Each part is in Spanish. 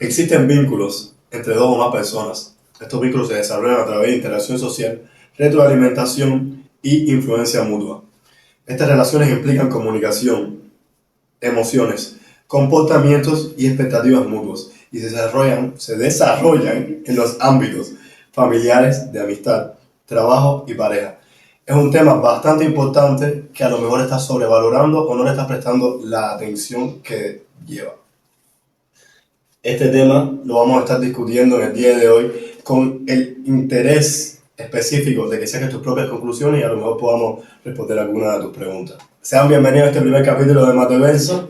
Existen vínculos entre dos o más personas. Estos vínculos se desarrollan a través de interacción social, retroalimentación y influencia mutua. Estas relaciones implican comunicación, emociones, comportamientos y expectativas mutuas y se desarrollan en los ámbitos familiares, de amistad, trabajo y pareja. Es un tema bastante importante que a lo mejor estás sobrevalorando o no le estás prestando la atención que lleva. Este tema lo vamos a estar discutiendo en el día de hoy con el interés específico de que saques tus propias conclusiones y a lo mejor podamos responder alguna de tus preguntas. Sean bienvenidos a este primer capítulo de Mateverso.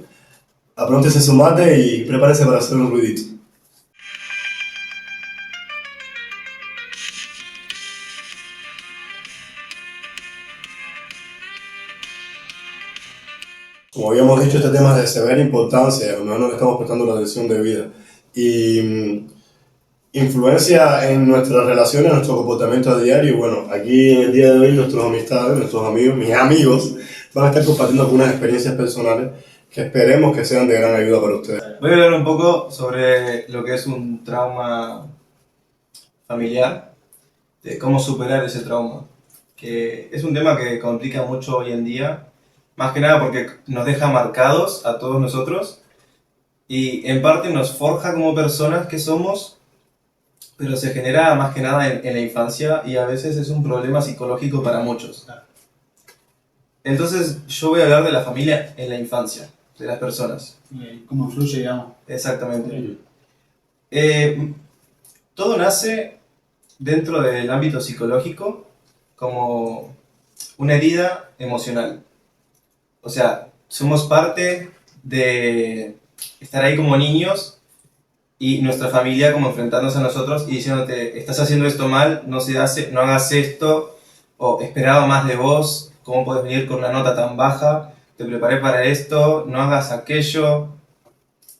Apróntese su mate y prepárese para hacer un ruidito. Como habíamos dicho, este tema es de severa importancia, a lo mejor no le estamos prestando la atención debida. Y influencia en nuestras relaciones, en nuestro comportamiento a diario. Y bueno, aquí en el día de hoy nuestras amistades, nuestros amigos, mis amigos, van a estar compartiendo algunas experiencias personales que esperemos que sean de gran ayuda para ustedes. Voy a hablar un poco sobre lo que es un trauma familiar, de cómo superar ese trauma, que es un tema que complica mucho hoy en día, más que nada porque nos deja marcados a todos nosotros y en parte nos forja como personas que somos, pero se genera más que nada en la infancia y a veces es un problema psicológico para muchos. Entonces yo voy a hablar de la familia en la infancia, de las personas. ¿Cómo influye, digamos? Exactamente. Todo nace dentro del ámbito psicológico como una herida emocional. O sea, somos parte de estar ahí como niños y nuestra familia como enfrentándose a nosotros y diciéndote, estás haciendo esto mal, no se hace, no hagas esto, o esperaba más de vos, ¿cómo puedes venir con una nota tan baja? Te preparé para esto, no hagas aquello.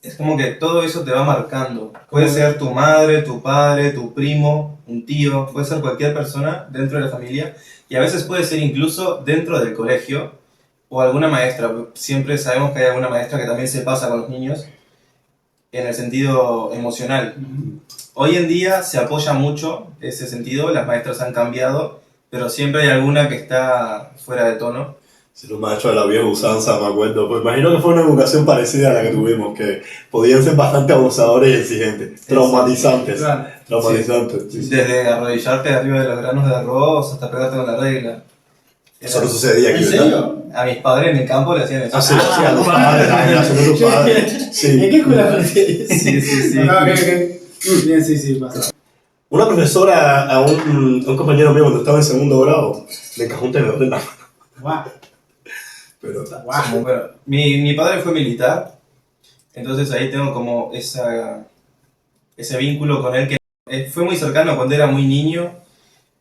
Es como que todo eso te va marcando. Puede ser tu madre, tu padre, tu primo, un tío, puede ser cualquier persona dentro de la familia y a veces puede ser incluso dentro del colegio o alguna maestra. Siempre sabemos que hay alguna maestra que también se pasa con los niños en el sentido emocional. Hoy en día se apoya mucho ese sentido, las maestras han cambiado, pero siempre hay alguna que está fuera de tono. Si los maestros de la vieja usanza, me acuerdo, pues imagino que fue una educación parecida a la que tuvimos, que podían ser bastante abusadores y exigentes, traumatizantes. Claro. Traumatizantes, sí, sí. Desde arrodillarte arriba de los granos de arroz hasta pegarte con la regla. Eso no sucedía aquí, ¿En ¿verdad? serio? A mis padres en el campo le hacían eso. Ah, sí, sí, a los padres, la generación de los padres. ¿En Sí. qué escuela aprendí? Sí. Bien, sí, pasa. Una profesora a un compañero mío cuando estaba en segundo grado le encajó un tenedor en la mano. Guau. Pero Como, bueno, mi padre fue militar, entonces ahí tengo como ese vínculo con él que fue muy cercano cuando era muy niño,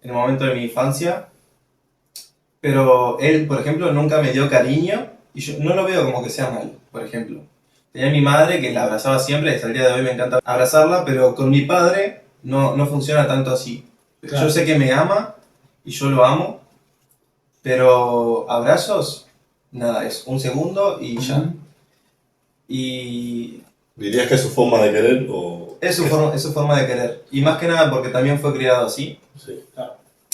en el momento de mi infancia, pero él, por ejemplo, nunca me dio cariño y yo no lo veo como que sea mal, por ejemplo. Tenía a mi madre que la abrazaba siempre, hasta el día de hoy me encanta abrazarla, pero con mi padre no funciona tanto así. Claro. Yo sé que me ama y yo lo amo, pero abrazos, nada, es un segundo y ya. Y ¿dirías que es su forma de querer o...? es su forma de querer. Y más que nada porque también fue criado así. Sí.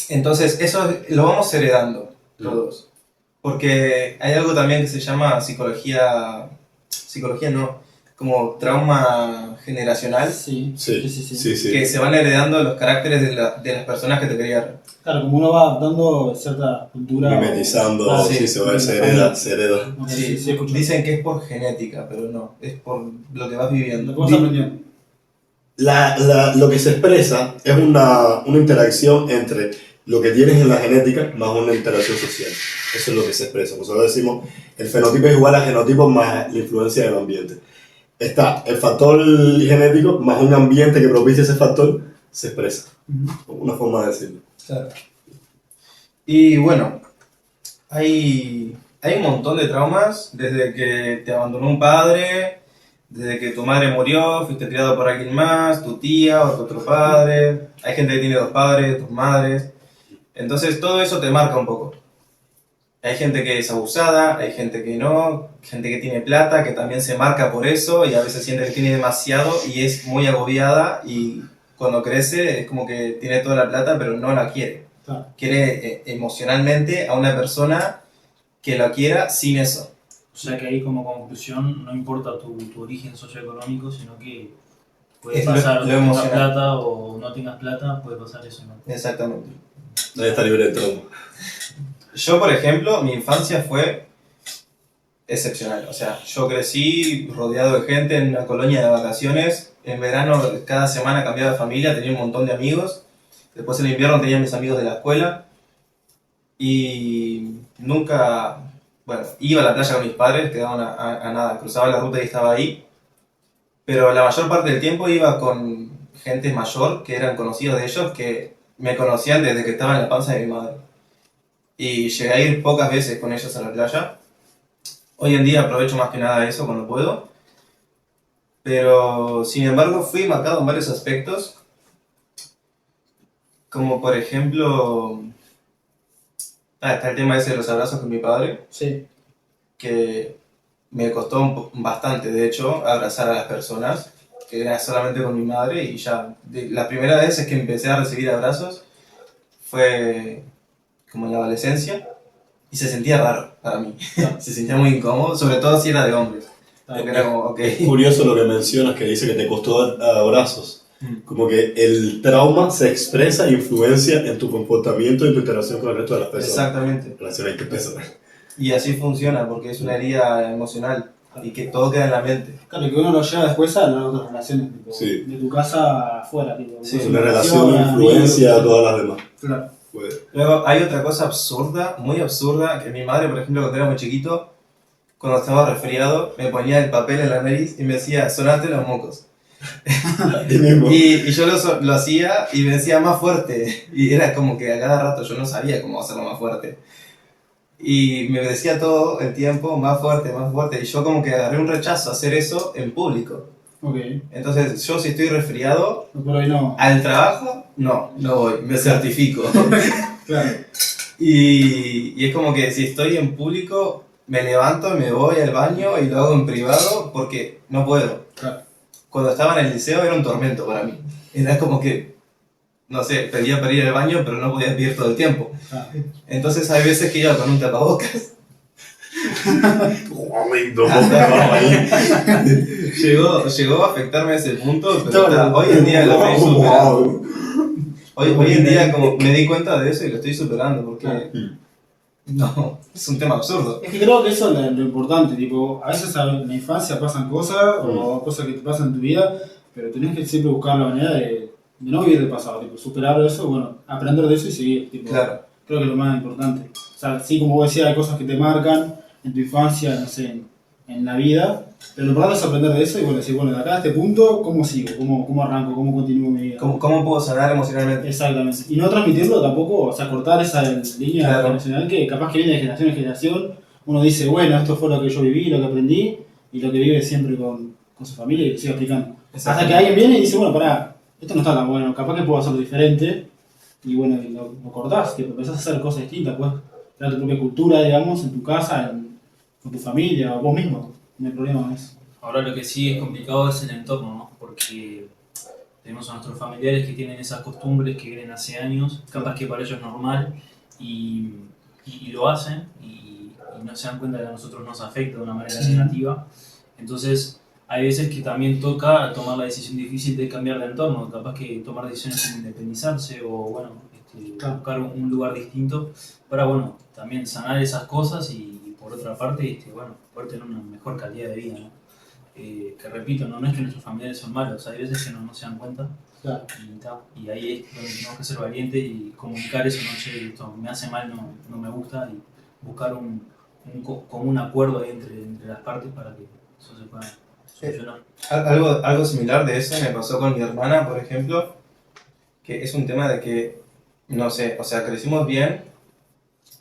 Entonces eso lo vamos heredando todos. Porque hay algo también que se llama psicología no, como trauma generacional, Sí. que se van heredando los caracteres de las personas que te criaron. Claro, como uno va dando cierta cultura. Mimetizando, Ah, sí, sí, se va, se hereda. Sí, Sí, escucho. dicen que es por genética, pero no, es por lo que vas viviendo. Lo que vos aprendiendo. Lo que se expresa es una interacción entre lo que tienes en la genética más una interacción social. Eso es lo que se expresa. Nosotros decimos, el fenotipo es igual a genotipo más la influencia del ambiente. Está el factor genético más un ambiente que propicia ese factor, se expresa. Una forma de decirlo. Claro. Y bueno, hay un montón de traumas, desde que te abandonó un padre, desde que tu madre murió, fuiste criado por alguien más, tu tía o tu otro padre. Hay gente que tiene dos padres, tus madres. Entonces todo eso te marca un poco. Hay gente que es abusada, hay gente que no, gente que tiene plata, que también se marca por eso y a veces siente que tiene demasiado y es muy agobiada y cuando crece es como que tiene toda la plata pero no la quiere. Claro. Quiere emocionalmente a una persona que la quiera sin eso. O sea que ahí como conclusión no importa tu origen socioeconómico, sino que puede Es pasar lo que tengas emocional. plata o no tengas plata, puede pasar eso, ¿no? Exactamente. Nadie está libre de trauma. Yo, por ejemplo, mi infancia fue excepcional. O sea, yo crecí rodeado de gente en una colonia de vacaciones. En verano, cada semana cambiaba de familia, tenía un montón de amigos. Después en invierno tenía mis amigos de la escuela. Y nunca, bueno, iba a la playa con mis padres, quedaban a nada, cruzaba la ruta y estaba ahí. Pero la mayor parte del tiempo iba con gente mayor, que eran conocidos de ellos, que me conocían desde que estaba en la panza de mi madre. Y llegué a ir pocas veces con ellos a la playa. Hoy en día aprovecho más que nada eso cuando puedo. Pero, sin embargo, fui marcado en varios aspectos. Como por ejemplo, está el tema ese de los abrazos con mi padre, Sí. que me costó bastante, de hecho, abrazar a las personas, que era solamente con mi madre y ya. La primera vez es que empecé a recibir abrazos fue como en la adolescencia y se sentía raro para mí. Se sentía muy incómodo, sobre todo si era de hombres. Porque era como, ok. Es curioso lo que mencionas, que dice que te costó dar abrazos. Mm. Como que el trauma se expresa e influencia en tu comportamiento y tu interacción con el resto de las personas. Exactamente. En relación a 20 pesos. Y así funciona, porque es una herida emocional y que todo queda en la mente. Claro, que uno lo lleva después a las otras relaciones, tipo, Sí. de tu casa afuera, tipo. Sí, Una relación influencia a amigos. todas las demás. Claro. Puede. Luego hay otra cosa absurda, muy absurda, que mi madre, por ejemplo, cuando era muy chiquito, cuando estaba resfriado, me ponía el papel en la nariz y me decía, sonate los mocos. A ti mismo. Y yo lo hacía y me decía más fuerte. Y era como que a cada rato yo no sabía cómo hacerlo más fuerte. Y me decía todo el tiempo más fuerte, más fuerte. Y yo como que agarré un rechazo a hacer eso en público. Ok. Entonces yo si estoy resfriado, Por ahí no. al trabajo, no voy, me certifico. Claro. Y es como que si estoy en público, me levanto, me voy al baño y lo hago en privado porque no puedo. Claro. Cuando estaba en el liceo era un tormento para mí. Era como que, no sé, pedía para ir al baño, pero no podía pedir todo el tiempo. Claro. Entonces hay veces que iba con un tapabocas. Llegó a afectarme a ese punto, pero hoy en día lo estoy superando. Hoy en día como me di cuenta de eso y lo estoy superando porque no, es un tema absurdo. Es que creo que eso es lo importante, tipo, a veces en la infancia pasan cosas o cosas que te pasan en tu vida, pero tenés que siempre buscar la manera de no vivir del pasado, tipo, superar eso, bueno, aprender de eso y seguir, tipo, Claro. creo que es lo más importante. O sea, sí, como vos decías, hay cosas que te marcan en tu infancia, no sé, en la vida, pero lo importante es aprender de eso y bueno, decir, bueno, de acá a este punto, ¿cómo sigo? ¿Cómo arranco? ¿Cómo continúo mi vida? ¿Cómo puedo sanar emocionalmente? Exactamente. Y no transmitirlo tampoco, o sea, cortar esa línea Claro. generacional que capaz que viene de generación en generación. Uno dice, bueno, esto fue lo que yo viví, lo que aprendí, y lo que vive siempre con su familia y lo sigue aplicando. Hasta que alguien viene y dice, bueno, pará, esto no está tan bueno, capaz que puedo hacerlo diferente, y bueno, y lo cortás, que empezás a hacer cosas distintas, puedes crear tu propia cultura, digamos, en tu casa, con tu familia, o vos mismo. No hay problema con eso. Ahora lo que sí es complicado es el entorno, ¿no? Porque tenemos a nuestros familiares que tienen esas costumbres que vienen hace años, capaz que para ellos es normal y lo hacen y no se dan cuenta que a nosotros nos afecta de una manera negativa. Entonces hay veces que también toca tomar la decisión difícil de cambiar de entorno, capaz que tomar decisiones como independizarse o bueno, Claro. buscar un lugar distinto para bueno, también sanar esas cosas y por otra parte bueno, poder tener una mejor calidad de vida, ¿no? Que repito, no es que nuestros familiares son malos, hay veces que no se dan cuenta Claro. y ahí es donde tenemos que ser valientes y comunicar eso, no sé, esto me hace mal, no me gusta y buscar como un acuerdo ahí entre las partes para que eso se pueda solucionar. Algo similar de eso me pasó con mi hermana, por ejemplo, que es un tema de que, no sé, o sea, crecimos bien,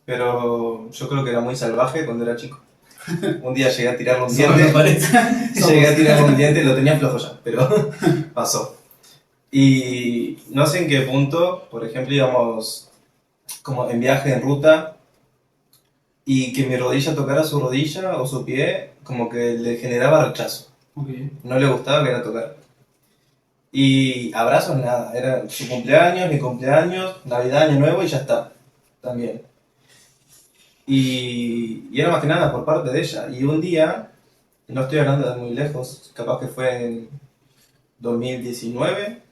pero yo creo que era muy salvaje cuando era chico. Un día llegué a tirarle un diente, lo tenía flojo ya, pero pasó. Y no sé en qué punto, por ejemplo, íbamos como en viaje en ruta y que mi rodilla tocara su rodilla o su pie, como que le generaba rechazo. Ok. No le gustaba que la tocara. Y abrazos nada, era su cumpleaños, mi cumpleaños, Navidad, Año Nuevo y ya está, también. Y era más que nada por parte de ella. Y un día, no estoy hablando de muy lejos, capaz que fue en 2019,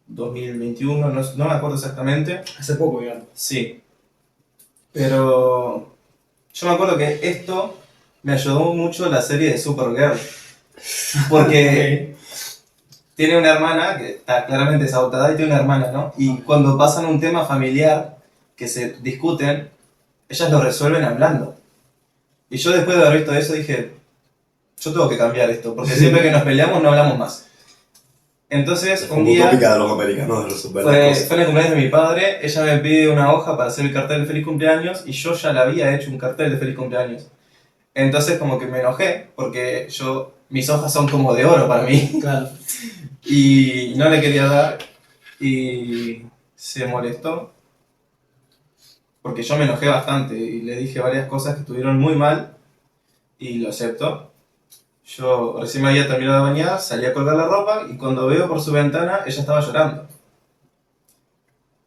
2021, no me acuerdo exactamente. Hace poco, digamos. Sí, pero yo me acuerdo que esto me ayudó mucho la serie de Supergirl. Porque tiene una hermana que está claramente desadoptada y tiene una hermana, ¿no? Y cuando pasan un tema familiar que se discuten, ellas lo resuelven hablando. Y yo después de haber visto eso dije, yo tengo que cambiar esto, porque siempre que nos peleamos no hablamos más. Entonces, un Como día, tópica de los americanos de resolver las fue cosas. en el cumpleaños de mi padre, ella me pide una hoja para hacer el cartel de feliz cumpleaños y yo ya le había hecho un cartel de feliz cumpleaños. Entonces como que me enojé, porque mis hojas son como de oro para mí, Claro. y no le quería dar, y se molestó, porque yo me enojé bastante y le dije varias cosas que estuvieron muy mal, y lo acepto. Yo recién me había terminado de bañar, salí a colgar la ropa, y cuando veo por su ventana, ella estaba llorando.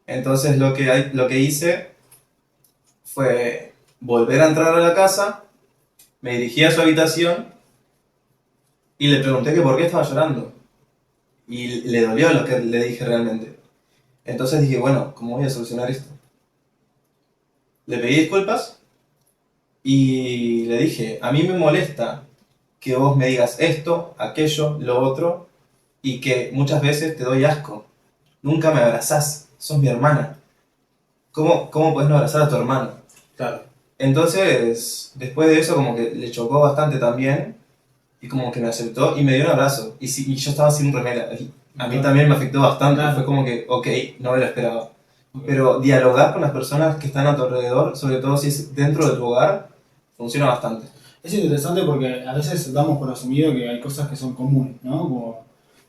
Entonces lo que hice fue volver a entrar a la casa, me dirigí a su habitación, y le pregunté que por qué estaba llorando. Y le dolió lo que le dije realmente. Entonces dije, bueno, ¿cómo voy a solucionar esto? Le pedí disculpas y le dije, a mí me molesta que vos me digas esto, aquello, lo otro, y que muchas veces te doy asco. Nunca me abrazás, sos mi hermana. ¿Cómo podés no abrazar a tu hermano? Claro. Entonces, después de eso como que le chocó bastante también, y como que me aceptó y me dio un abrazo. Y yo estaba sin remera. Y a mí también me afectó bastante. Claro. Fue como que, ok, no me lo esperaba. Pero dialogar con las personas que están a tu alrededor, sobre todo si es dentro de tu hogar, funciona bastante. Es interesante porque a veces damos por asumido que hay cosas que son comunes, ¿no? Como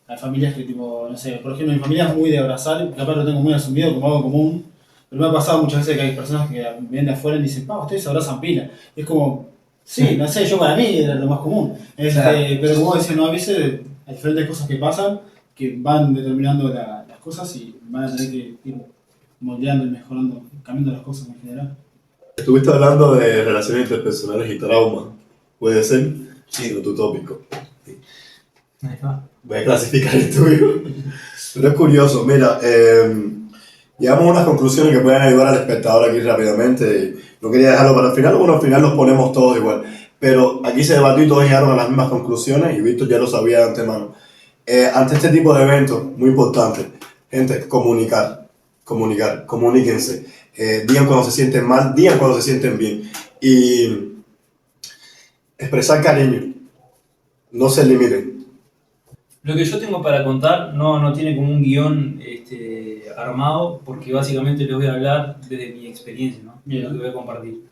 hay familias que tipo, no sé, por ejemplo, mi familia es muy de abrazar, capaz lo tengo muy asumido como algo común, pero me ha pasado muchas veces que hay personas que vienen de afuera y dicen, ustedes se abrazan pila. Y es como, sí, no sé, yo para mí era lo más común. Claro. Pero como decía, ¿no? A veces hay diferentes cosas que pasan que van determinando las cosas y van a tener que ir moldeando y mejorando, cambiando las cosas en general. Estuviste hablando de relaciones interpersonales y trauma. Puede ser, Sí. sino tu tópico. Ahí está. Voy a clasificar el tuyo. Pero es curioso, mira, llegamos a unas conclusiones que pueden ayudar al espectador aquí rápidamente. No quería dejarlo para el final, bueno, al final los ponemos todos igual. Pero aquí se debatió y todos llegaron a las mismas conclusiones y Víctor ya lo sabía de antemano. Ante este tipo de eventos, muy importante, gente, comuníquense. Digan cuando se sienten mal, digan cuando se sienten bien. Y expresar cariño, no se limiten. Lo que yo tengo para contar no tiene como un guión armado, porque básicamente les voy a hablar desde mi experiencia, ¿no? Bien. Lo que voy a compartir.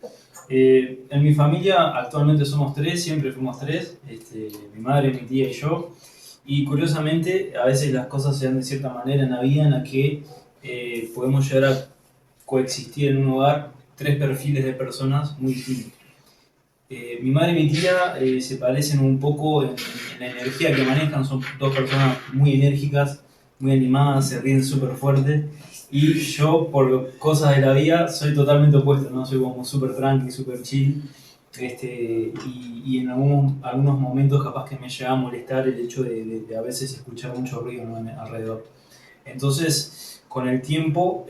En mi familia actualmente somos tres, siempre fuimos tres, mi madre, mi tía y yo. Y curiosamente, a veces las cosas se dan de cierta manera en la vida en la que podemos llegar a coexistir en un hogar tres perfiles de personas muy distintos. Mi madre y mi tía se parecen un poco en la energía que manejan, son dos personas muy enérgicas, muy animadas, se ríen súper fuerte. Y yo, por cosas de la vida, soy totalmente opuesto, ¿no? Soy como súper tranqui, súper chill. Y en algunos momentos capaz que me llega a molestar el hecho de a veces escuchar mucho ruido, ¿no? Alrededor. Entonces, con el tiempo,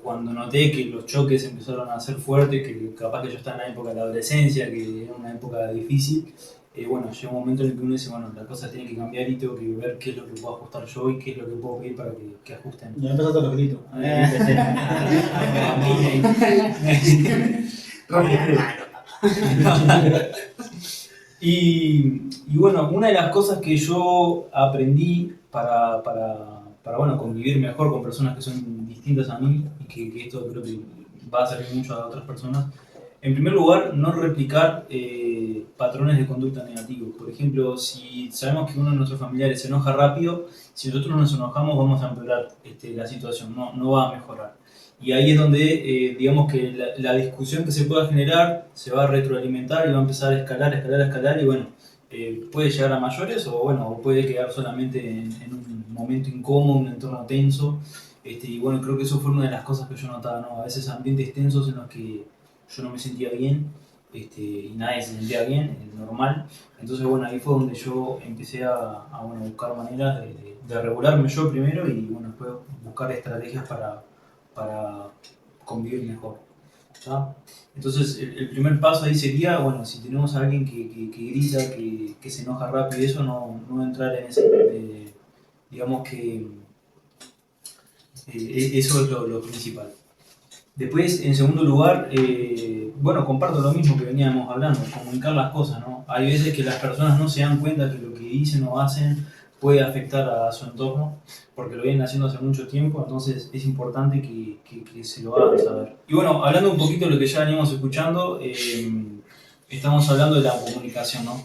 cuando noté que los choques empezaron a ser fuertes, que capaz que yo estaba en la época de la adolescencia, que era una época difícil, bueno, llega un momento en el que uno dice, bueno, la cosa tiene que cambiar y tengo que ver qué es lo que puedo ajustar yo y qué es lo que puedo pedir para que ajusten. Ya empezaste los gritos. Y bueno, una de las cosas que yo aprendí para bueno, convivir mejor con personas que son distintas a mí, y que esto creo que va a servir mucho a otras personas, en primer lugar, no replicar patrones de conducta negativos. Por ejemplo, si sabemos que uno de nuestros familiares se enoja rápido, si nosotros nos enojamos vamos a empeorar la situación, no va a mejorar. Y ahí es donde, digamos que la discusión que se pueda generar se va a retroalimentar y va a empezar a escalar y bueno, puede llegar a mayores o bueno, o puede quedar solamente en un momento incómodo, un entorno tenso. Y bueno, creo que eso fue una de las cosas que yo notaba, ¿no? A veces ambientes tensos en los que yo no me sentía bien y nadie se sentía bien, normal. Entonces bueno, ahí fue donde yo empecé a bueno, buscar maneras de regularme yo primero y bueno, después buscar estrategias para convivir mejor. ¿Tá? Entonces el primer paso ahí sería, bueno, si tenemos a alguien que grita, que se enoja rápido y eso, no entrar en ese, digamos que eso es lo principal. Después, en segundo lugar, bueno, comparto lo mismo que veníamos hablando, comunicar las cosas, ¿no? Hay veces que las personas no se dan cuenta que lo que dicen o hacen puede afectar a su entorno, porque lo vienen haciendo hace mucho tiempo, entonces es importante que se lo hagan saber. Y bueno, hablando un poquito de lo que ya veníamos escuchando, estamos hablando de la comunicación, ¿no?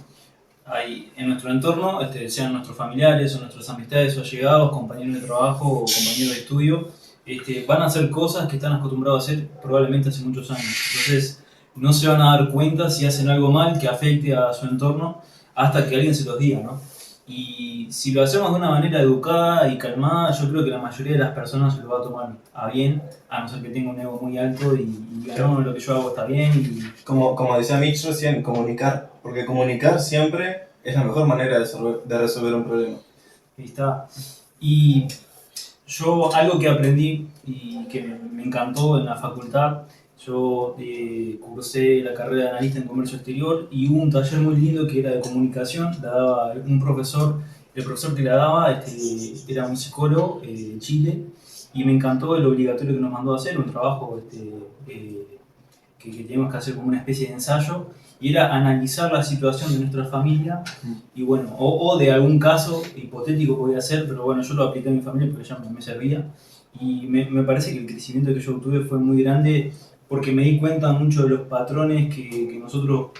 Hay en nuestro entorno, sean nuestros familiares o nuestras amistades o allegados, compañeros de trabajo o compañeros de estudio, van a hacer cosas que están acostumbrados a hacer probablemente hace muchos años. Entonces no se van a dar cuenta si hacen algo mal que afecte a su entorno hasta que alguien se los diga, ¿no? Y si lo hacemos de una manera educada y calmada, yo creo que la mayoría de las personas se lo va a tomar a bien, a no ser que tenga un ego muy alto y diga, no, lo que yo hago está bien. Y Como decía Mitch recién, comunicar, porque comunicar siempre es la mejor manera de resolver un problema. ahí está. Y yo algo que aprendí y que me encantó en la facultad, yo cursé la carrera de analista en comercio exterior y hubo un taller muy lindo que era de comunicación, la daba un profesor, el profesor que la daba era un psicólogo de Chile y me encantó el obligatorio que nos mandó a hacer, un trabajo que teníamos que hacer como una especie de ensayo y era analizar la situación de nuestra familia y bueno, o de algún caso hipotético podía ser, pero bueno, yo lo apliqué a mi familia porque ya me servía y me parece que el crecimiento que yo obtuve fue muy grande porque me di cuenta mucho de los patrones que nosotros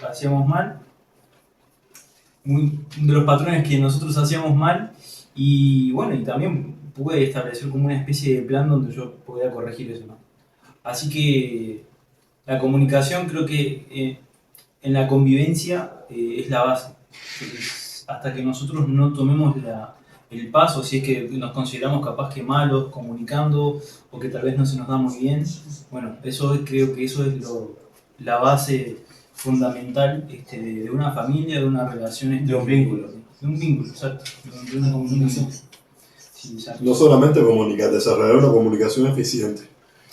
hacíamos mal, y bueno, y también pude establecer como una especie de plan donde yo podía corregir eso, ¿no? Así que la comunicación creo que en la convivencia es la base. Hasta que nosotros no tomemos el paso, si es que nos consideramos capaz que malos comunicando o que tal vez no se nos da muy bien, bueno, creo que eso es la base fundamental de una familia, de una relación. De un vínculo. De un vínculo, exacto. De una comunicación. Sí, exacto. No solamente comunicar, desarrollar una comunicación eficiente.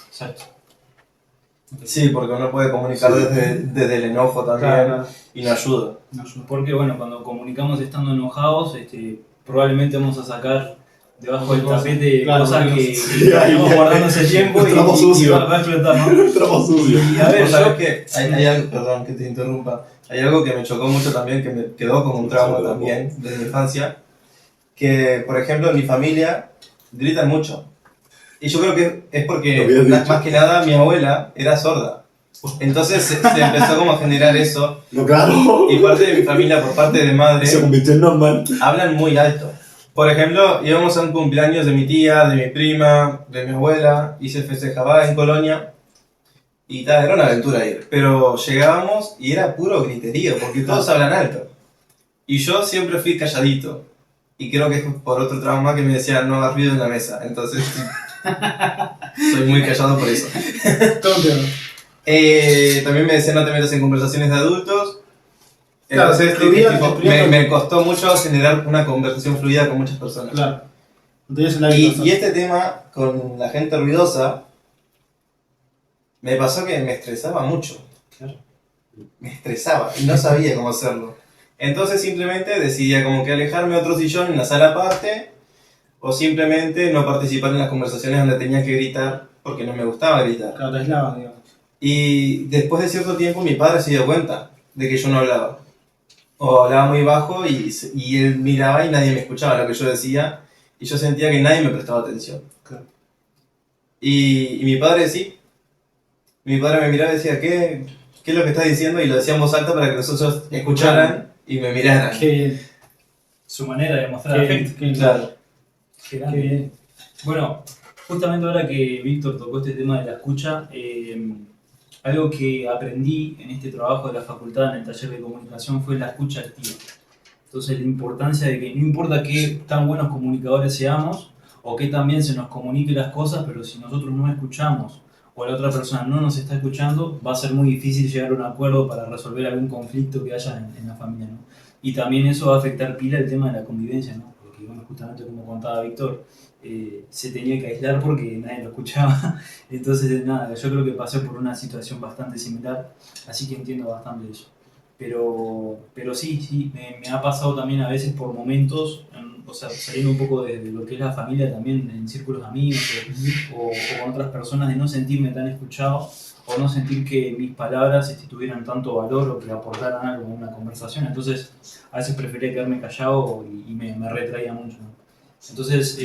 Exacto. Sí, porque uno puede comunicar Sí. desde el enojo también Claro. y no ayuda. Porque bueno, cuando comunicamos estando enojados, probablemente vamos a sacar debajo del tapete Claro, cosas que sí, estamos ahí- guardando hace tiempo y Estamos sucios. va a explotar, ¿no? Trabajo sucio. Y a ver, Vos sabés yo, que hay algo, perdón que te interrumpa, hay algo que me chocó mucho también, que me quedó como un trauma también desde mi infancia, que por ejemplo en mi familia gritan mucho. Y yo creo que es Lo porque habías dicho. más que nada mi abuela era sorda. Entonces se empezó como a generar eso. No, claro. Y parte de mi familia, por parte de madre, Se convirtió en normal. hablan muy alto. Por ejemplo, íbamos a un cumpleaños de mi tía, de mi prima, de mi abuela, y se festejaba en Colonia. Y tal, era una aventura ir. Pero llegábamos y era puro griterío, porque todos hablan alto. Y yo siempre fui calladito. Y creo que es por otro trauma que me decían no hagas ruido en la mesa. Entonces, soy muy callado por eso. También me decían no te metas en conversaciones de adultos. Claro, Entonces, fluida, tipo, fluida. me costó mucho generar una conversación fluida con muchas personas. Claro. No tenías el hábito. Y este tema con la gente ruidosa me pasó que me estresaba mucho. Claro. Me estresaba y no sabía cómo hacerlo. Entonces simplemente decidía como que alejarme a otro sillón en la sala aparte o simplemente no participar en las conversaciones donde tenía que gritar porque no me gustaba gritar. Claro, te aislabas, digamos. Y después de cierto tiempo mi padre se dio cuenta de que yo no hablaba. O hablaba muy bajo y él miraba y nadie me escuchaba lo que yo decía y yo sentía que nadie me prestaba atención. Claro. Y mi padre sí. Mi padre me miraba y decía, ¿qué es lo que estás diciendo? Y lo decía en voz alta para que los otros escucharan y me miraran. Qué bien. su manera de mostrar Qué afecto. bien. Claro. Qué grande. Qué bien. Bueno, Justamente ahora que Víctor tocó este tema de la escucha, algo que aprendí en este trabajo de la facultad, en el taller de comunicación, fue la escucha activa. Entonces la importancia de que no importa qué tan buenos comunicadores seamos o qué tan bien se nos comunique las cosas, pero si nosotros no escuchamos o la otra persona no nos está escuchando, va a ser muy difícil llegar a un acuerdo para resolver algún conflicto que haya en la familia, ¿no? Y también eso va a afectar pila el tema de la convivencia, ¿no? Porque, bueno, justamente como contaba Víctor, se tenía que aislar porque nadie lo escuchaba. Entonces, nada, yo creo que pasé por una situación bastante similar, así que entiendo bastante eso. Pero sí, me ha pasado también a veces por momentos, o sea, saliendo un poco de lo que es la familia también, en círculos de amigos o con otras personas, de no sentirme tan escuchado o no sentir que mis palabras tuvieran tanto valor o que aportaran algo en una conversación. Entonces, a veces prefería quedarme callado y me retraía mucho, ¿no? Entonces,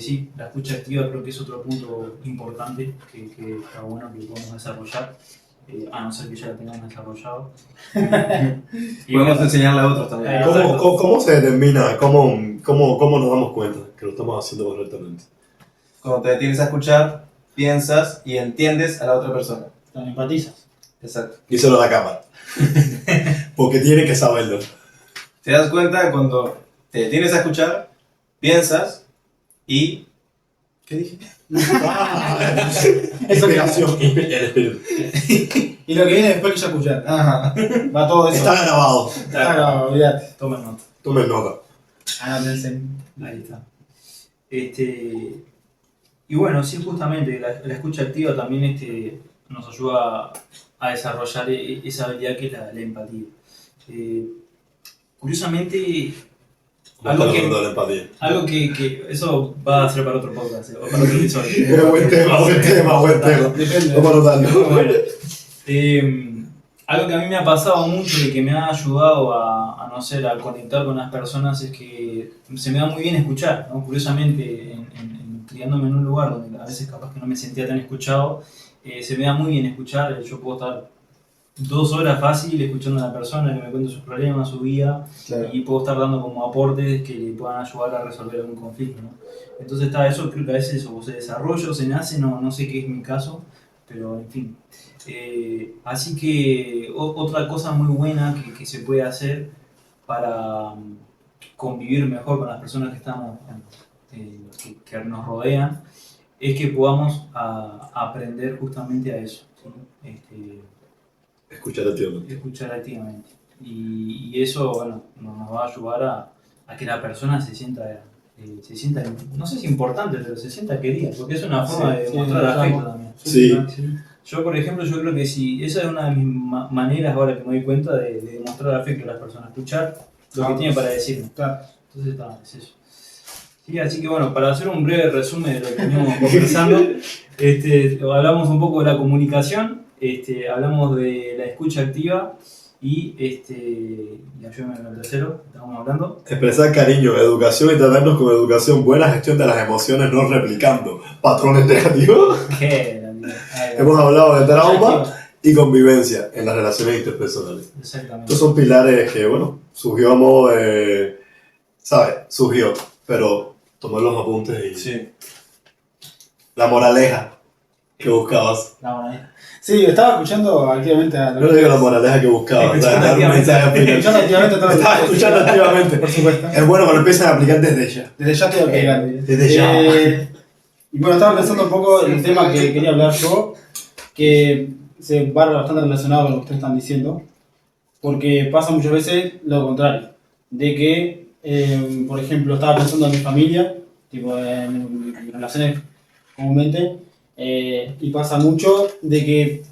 sí, la escucha activa creo que es otro punto importante que está bueno que podemos desarrollar, a no ser que ya la tengamos desarrollado. Y Podemos bueno, enseñarle a otros también. Exacto. ¿Cómo se determina? ¿Cómo nos damos cuenta que lo estamos haciendo correctamente? Cuando te detienes a escuchar, piensas y entiendes a la otra persona. También empatizas. Exacto. Díselo a la cámara. Porque tiene que saberlo. Te das cuenta cuando te detienes a escuchar, piensas y... ¿Qué dije? Eso que Inspiración, el espíritu. Y lo que viene después que ya escuchar. Ajá. Va todo eso. Está grabado. Está grabado, olvídate. tomen nota. Tomen nota. Anótense. Ahí está. Y bueno, sí, justamente la escucha activa también nos ayuda a desarrollar esa habilidad que es la empatía. Curiosamente, algo que eso va a ser para otro podcast, o para otro episodio. Buen tema. Depende. Vamos a notarlo. Bueno, algo que a mí me ha pasado mucho y que me ha ayudado a no sé, a conectar con las personas es que se me da muy bien escuchar, ¿no? Curiosamente, criándome en un lugar donde a veces capaz que no me sentía tan escuchado, se me da muy bien escuchar. Yo puedo estar 2 horas fácil escuchando a la persona que me cuente sus problemas, su vida, Claro. y puedo estar dando como aportes que le puedan ayudar a resolver algún conflicto, ¿no? Entonces está eso, creo que a veces eso se desarrolla o se nace, no sé qué es mi caso, pero en fin. Así que otra cosa muy buena que se puede hacer para convivir mejor con las personas que estamos, que nos rodean, es que podamos aprender justamente a eso, ¿sí? Escuchar activamente. Escuchar activamente. Y eso, bueno, nos va a ayudar a que la persona se sienta, no sé si importante, pero se sienta querida, porque es una forma de mostrar afecto también. Sí. Yo, por ejemplo, yo creo que sí, esa es una de mis maneras ahora que me doy cuenta de demostrar afecto a las personas, escuchar lo que tiene para decirme. Claro. Entonces, es eso. Sí, así que bueno, para hacer un breve resumen de lo que veníamos conversando, hablamos un poco de la comunicación, hablamos de la escucha activa y ayúdame con el tercero, estamos hablando. Expresar cariño, educación y tratarnos con educación, buena gestión de las emociones, no replicando patrones negativos. ¿Qué? Hemos hablado de trauma y convivencia en las relaciones interpersonales. Exactamente. Estos son pilares que, bueno, surgió a modo de... ¿Sabes? Surgió, pero tomar los apuntes y... Sí. La moraleja que buscabas. La manera. Sí, estaba escuchando activamente a No le digo la moraleja que buscabas, Escuchando dar un mensaje al final. Escuchando activamente todo lo que Estaba escuchando activamente. Por supuesto. Es bueno que lo empiecen a aplicar desde ya. Desde ya te voy a pegar. Desde ya. Y bueno, estaba pensando un poco en el tema que quería hablar yo, que se va bastante relacionado con lo que ustedes están diciendo, porque pasa muchas veces lo contrario, de que, por ejemplo, estaba pensando en mi familia, tipo en relaciones comúnmente, y pasa mucho de que,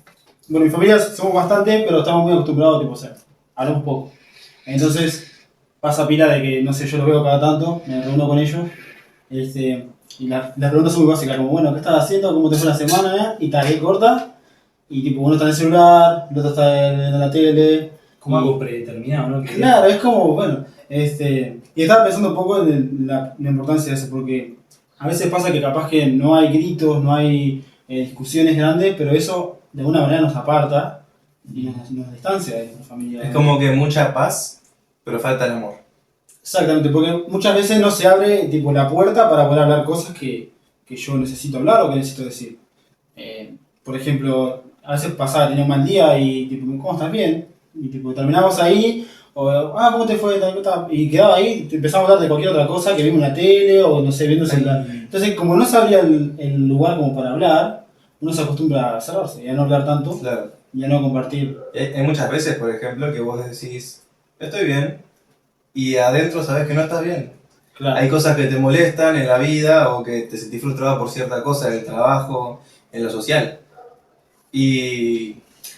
bueno, mi familia somos bastante, pero estamos muy acostumbrados tipo, a ser, hablamos poco. Entonces pasa pila de que, no sé, yo los veo cada tanto, me reúno con ellos, y las preguntas son muy básicas, como, bueno, ¿qué estás haciendo? ¿Cómo te fue la semana? Y tal, ahí corta, y tipo, uno está en el celular, el otro está en la tele. Como algo predeterminado, ¿no? Claro, es como, bueno, y estaba pensando un poco en la importancia de eso, porque a veces pasa que capaz que no hay gritos, no hay discusiones grandes, pero eso de alguna manera nos aparta y nos distancia de la familia. Es como que mucha paz, pero falta el amor. Exactamente, porque muchas veces no se abre tipo la puerta para poder hablar cosas que que yo necesito hablar o que necesito decir. Por ejemplo, a veces pasaba, tenía un mal día y tipo, ¿cómo estás? Bien. Y tipo, terminamos ahí, o, ¿cómo te fue? Y quedaba ahí, empezamos a hablar de cualquier otra cosa que vimos en la tele o no sé, viendo el celular. Entonces, como no se abría el lugar como para hablar, uno se acostumbra a cerrarse y a no hablar tanto Claro. y a no compartir. Hay muchas veces, por ejemplo, que vos decís, estoy bien, y adentro sabes que no estás bien. Claro. Hay cosas que te molestan en la vida o que te sentís frustrado por cierta cosa en el trabajo, en lo social. Y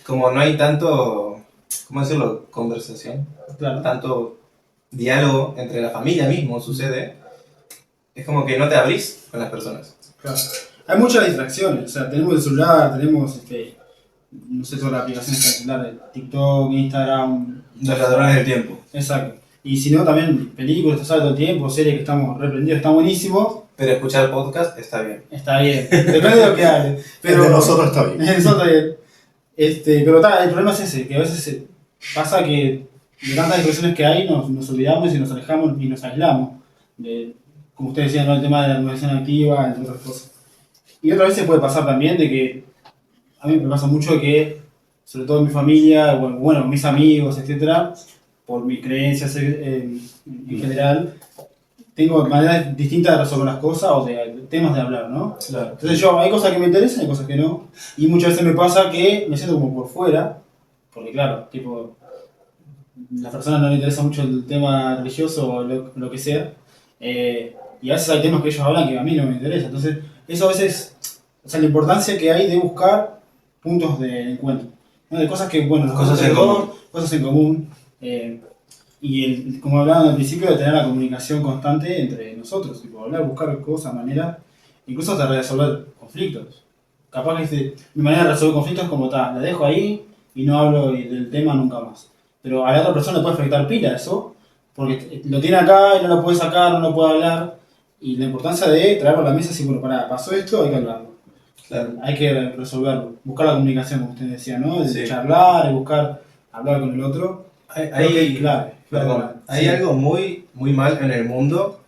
como no hay tanto, ¿cómo decirlo? Conversación, Claro. tanto diálogo entre la familia mismo sucede, es como que no te abrís con las personas. Claro. Hay muchas distracciones, o sea, tenemos el celular, tenemos, no sé, todas las aplicaciones del celular, TikTok, Instagram. Los ladrones del tiempo. Exacto. Y si no, también películas, te sale todo el tiempo, series que estamos reprendidos, están buenísimos, Pero escuchar podcast está bien. está bien, depende de lo que hables. Pero de nosotros está bien. Eso está bien. Pero el problema es ese, que a veces pasa que de tantas discusiones que hay nos olvidamos y nos alejamos y nos aislamos. Como ustedes decían, ¿no? El tema de la comunicación activa, entre otras cosas. Y otra vez se puede pasar también de que, a mí me pasa mucho que, sobre todo en mi familia, bueno, mis amigos, etcétera, por mis creencias en general, tengo maneras distintas de resolver las cosas o de temas de hablar, ¿no? Claro. Entonces hay cosas que me interesan y cosas que no. Y muchas veces me pasa que me siento como por fuera, porque claro, tipo, la persona no le interesa mucho el tema religioso o lo que sea. Y a veces hay temas que ellos hablan que a mí no me interesa. Entonces, eso a veces, o sea, la importancia que hay de buscar puntos de encuentro, ¿no? De cosas que, bueno, Cosas en común. Cosas en común. Como hablaban al principio, de tener la comunicación constante entre nosotros, tipo, hablar, buscar cosas, maneras, incluso hasta resolver conflictos. Capaz que mi manera de resolver conflictos es como tal, la dejo ahí y no hablo del tema nunca más. Pero a la otra persona le puede afectar pila eso, porque lo tiene acá y no lo puede sacar, no lo puede hablar. Y la importancia de traerlo a la mesa y decir, bueno, pará, pasó esto, hay que hablarlo. Claro. Hay que resolverlo. Buscar la comunicación, como usted decía, ¿no? De Sí. charlar, y buscar hablar con el otro. Creo que es clave. Perdón, hay algo muy, muy mal en el mundo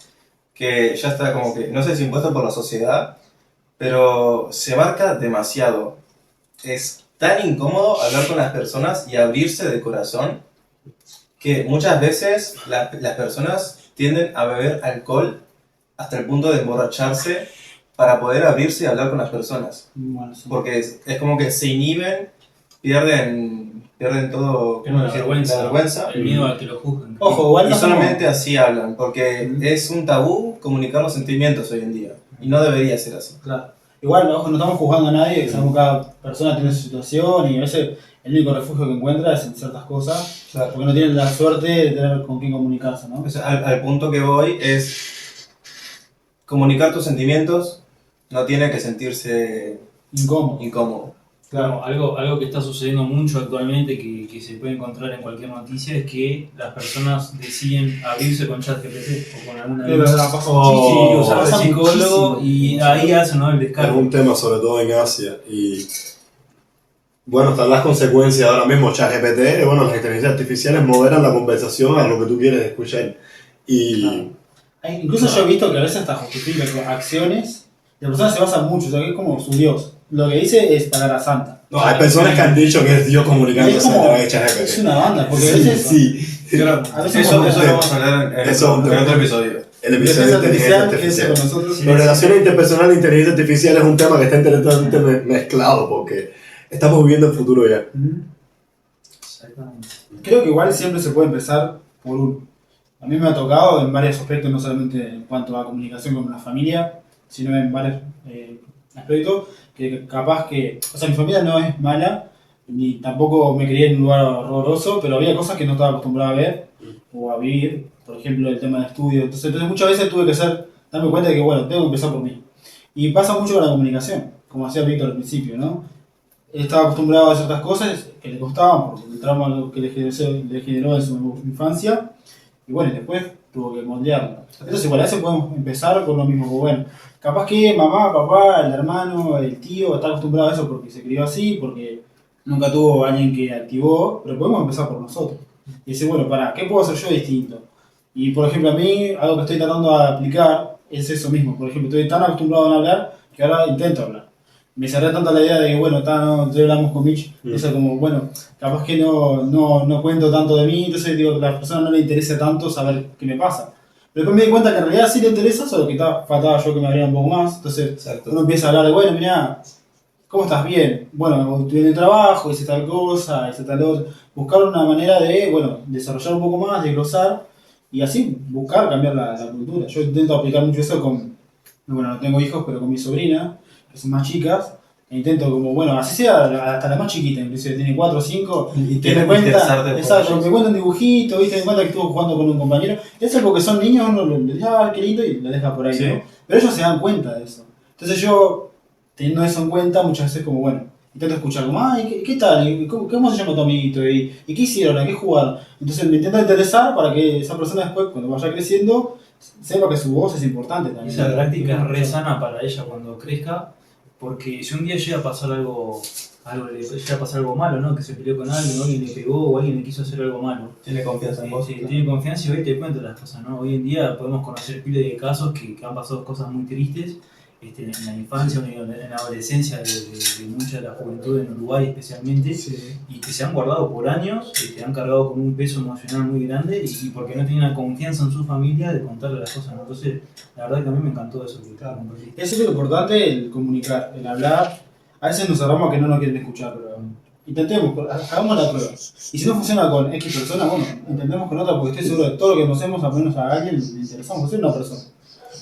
que ya está como que, no sé si impuesto por la sociedad, pero se marca demasiado. Es tan incómodo hablar con las personas y abrirse de corazón que muchas veces las personas tienden a beber alcohol hasta el punto de emborracharse para poder abrirse y hablar con las personas. Bueno, sí. Porque es como que se inhiben, pierden todo, ¿cómo La decir? vergüenza, La vergüenza. el miedo a que lo juzguen. Ojo, igual Y no solamente así hablan, porque es un tabú comunicar los sentimientos hoy en día. Y no debería ser así. Claro. Igual, ojo, no estamos juzgando a nadie, sabemos que cada persona tiene su situación y a veces el único refugio que encuentra es en ciertas cosas, Claro. porque no tienen la suerte de tener con quién comunicarse, ¿no? O sea, al punto que voy es comunicar tus sentimientos no tiene que sentirse Incómodo. incómodo. Claro, algo que está sucediendo mucho actualmente, que se puede encontrar en cualquier noticia, es que las personas deciden abrirse con ChatGPT o con alguna Pero la pasa o muchísimo, usar pasa el psicólogo muchísimo. y ahí hacen, ¿no? El Es descargo. un tema sobre todo en Asia y bueno, están las consecuencias ahora mismo. ChatGPT, bueno, las inteligencias artificiales moderan la conversación a lo que tú quieres escuchar y Claro. Incluso yo he visto que a veces hasta justifica con acciones, y la persona se basa mucho, o sea, que es como su Dios. Lo que dice es palabra santa. no, hay personas que han dicho que es Dios Y comunicándose es a como, través de es ChatGPT. una banda, porque a Sí, veces sí. Pero A veces eso como- lo vamos a hablar en Eso es un tema. otro episodio. El episodio inteligencia de inteligencia artificial, que es con artificial. nosotros. Las relaciones interpersonales e inteligencia artificial es un tema que está interesantemente mezclado porque estamos viviendo el futuro ya. Exactamente. Creo que igual siempre se puede empezar por uno. A mí me ha tocado en varios aspectos, no solamente en cuanto a comunicación con la familia, sino en varios aspectos, que capaz que, o sea, mi familia no es mala, ni tampoco me crié en un lugar horroroso, pero había cosas que no estaba acostumbrado a ver o a vivir, por ejemplo, el tema de estudio. Entonces muchas veces tuve que darme cuenta de que, bueno, tengo que empezar por mí. Y pasa mucho con la comunicación, como hacía Víctor al principio, ¿no? Él estaba acostumbrado a ciertas cosas que le costaban por el trauma que le generó en su infancia, y bueno, después tuvo que moldearlo. Entonces, igual a veces podemos empezar con lo mismo, como bueno, capaz que mamá, papá, el hermano, el tío está acostumbrado a eso porque se crió así, porque nunca tuvo alguien que activó, pero podemos empezar por nosotros. Y decir, bueno, ¿qué puedo hacer yo distinto? Y por ejemplo, a mí, algo que estoy tratando de aplicar es eso mismo. Por ejemplo, estoy tan acostumbrado a hablar que ahora intento hablar. Me cerré tanto la idea de que, bueno, no hablamos con Mitch, eso como, bueno, capaz que no cuento tanto de mí, entonces digo, a la persona no le interesa tanto saber qué me pasa. Pero después me di cuenta que en realidad sí le interesa, solo que faltaba yo que me abriera un poco más, entonces Exacto. uno empieza a hablar de, bueno, mirá, ¿cómo estás? Bien. Bueno, estuve en el trabajo, hice tal cosa, hice tal otra. Buscar una manera de, bueno, desarrollar un poco más, desglosar y así buscar cambiar la cultura. Yo intento aplicar mucho eso con, bueno, no tengo hijos, pero con mi sobrina, que son más chicas. E intento como, bueno, así sea hasta la más chiquita, inclusive tiene 4 o 5, que me cuenta, exacto, me cuenta un dibujito, ¿viste? Me cuenta que estuvo jugando con un compañero. Eso porque son niños, uno le dice, ah, qué lindo, y lo deja por ahí, Sí. ¿no? Pero ellos se dan cuenta de eso. Entonces yo, teniendo eso en cuenta, muchas veces como, bueno, intento escuchar como, ay, ¿qué tal? ¿Cómo se llama tu amiguito? ¿Y qué hicieron? ¿A qué jugaron? Entonces me intento interesar para que esa persona después, cuando vaya creciendo, sepa que su voz es importante también. Esa práctica es re sana para ella cuando crezca, porque si un día llega a pasar algo llega a pasar algo malo, ¿no? Que se peleó con alguien, o alguien le pegó, o alguien le quiso hacer algo malo. Tiene confianza en vos. Sí, tiene confianza y hoy te cuento las cosas, ¿no? Hoy en día podemos conocer pila de casos que han pasado cosas muy tristes en la infancia o en la adolescencia de mucha de la juventud en Uruguay especialmente, Sí. y que se han guardado por años, han cargado con un peso emocional muy grande y porque no tenían la confianza en su familia de contarle las cosas, ¿no? Entonces, la verdad que a mí me encantó eso que compartiste. Es súper importante el comunicar, el hablar. A veces nos cerramos a que no nos quieren escuchar, pero intentemos, hagamos la prueba. Y si no funciona con X persona, bueno, intentemos con otra, porque estoy seguro de todo lo que conocemos, al menos a alguien le interesamos hacer una persona.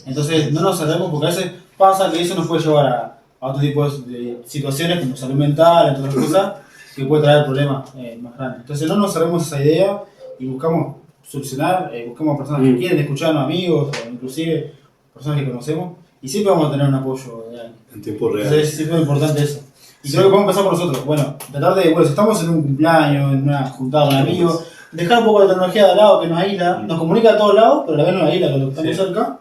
Entonces, no nos cerremos porque a veces pasa que eso nos puede llevar a otro tipo de situaciones como salud mental, entre otras cosas, que puede traer problemas más grandes. Entonces, no nos cerremos esa idea y buscamos solucionar, buscamos personas que quieren escucharnos, amigos o inclusive personas que conocemos, y siempre vamos a tener un apoyo de alguien. En tiempo real. Entonces es muy importante eso. Y creo que podemos empezar por nosotros. Bueno, tratar de, bueno, si estamos en un cumpleaños, en una juntada con amigos, dejar un poco la tecnología de lado que nos aísla, nos comunica a todos lados, pero a la vez nos aísla con lo que estamos cerca,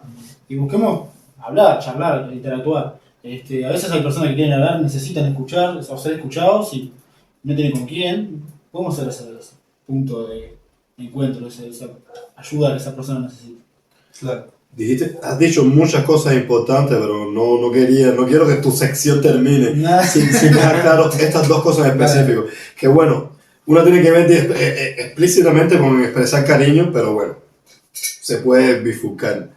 y busquemos hablar, charlar, interactuar. A veces hay personas que quieren hablar, necesitan escuchar, o ser escuchados, y no tienen con quién. Podemos hacer ese punto de encuentro, esa ayuda que esa persona necesita. Claro. Has dicho muchas cosas importantes, pero no quiero que tu sección termine sin dejar claro estas dos cosas en específico. Que bueno, uno tiene que ver explícitamente con expresar cariño, pero bueno, se puede bifurcar.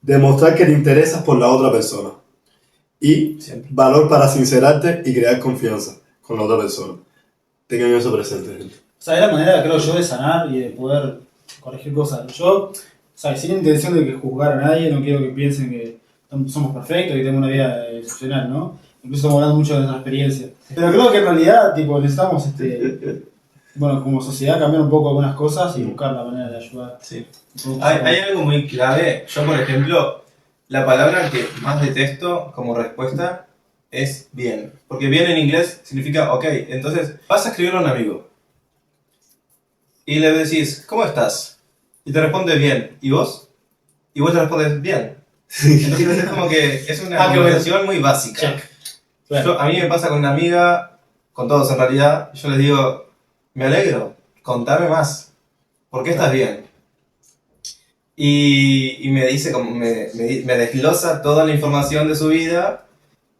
Demostrar que te interesas por la otra persona. Y valor para sincerarte y crear confianza con la otra persona. Tengan eso presente, gente. O sea, es la manera, creo yo, de sanar y de poder corregir cosas. Yo, sin intención de que juzgar a nadie, no quiero que piensen que somos perfectos y que tenemos una vida excepcional, ¿no? Incluso estamos hablando mucho de nuestra experiencia. Pero creo que en realidad, necesitamos, bueno, como sociedad cambiar un poco algunas cosas y buscar la manera de ayudar. Sí. Hay algo muy clave. Yo, por ejemplo, la palabra que más detesto como respuesta es bien. Porque bien en inglés significa ok. Entonces, vas a escribirle a un amigo. Y le decís, ¿cómo estás? Y te responde bien. ¿Y vos? Y vos te respondes bien. Entonces es como que es una conversación muy básica. Check. Claro. A mí me pasa con una amiga, con todos en realidad, yo les digo, me alegro, contame más. ¿Por qué estás bien? Y me dice, como me desglosa toda la información de su vida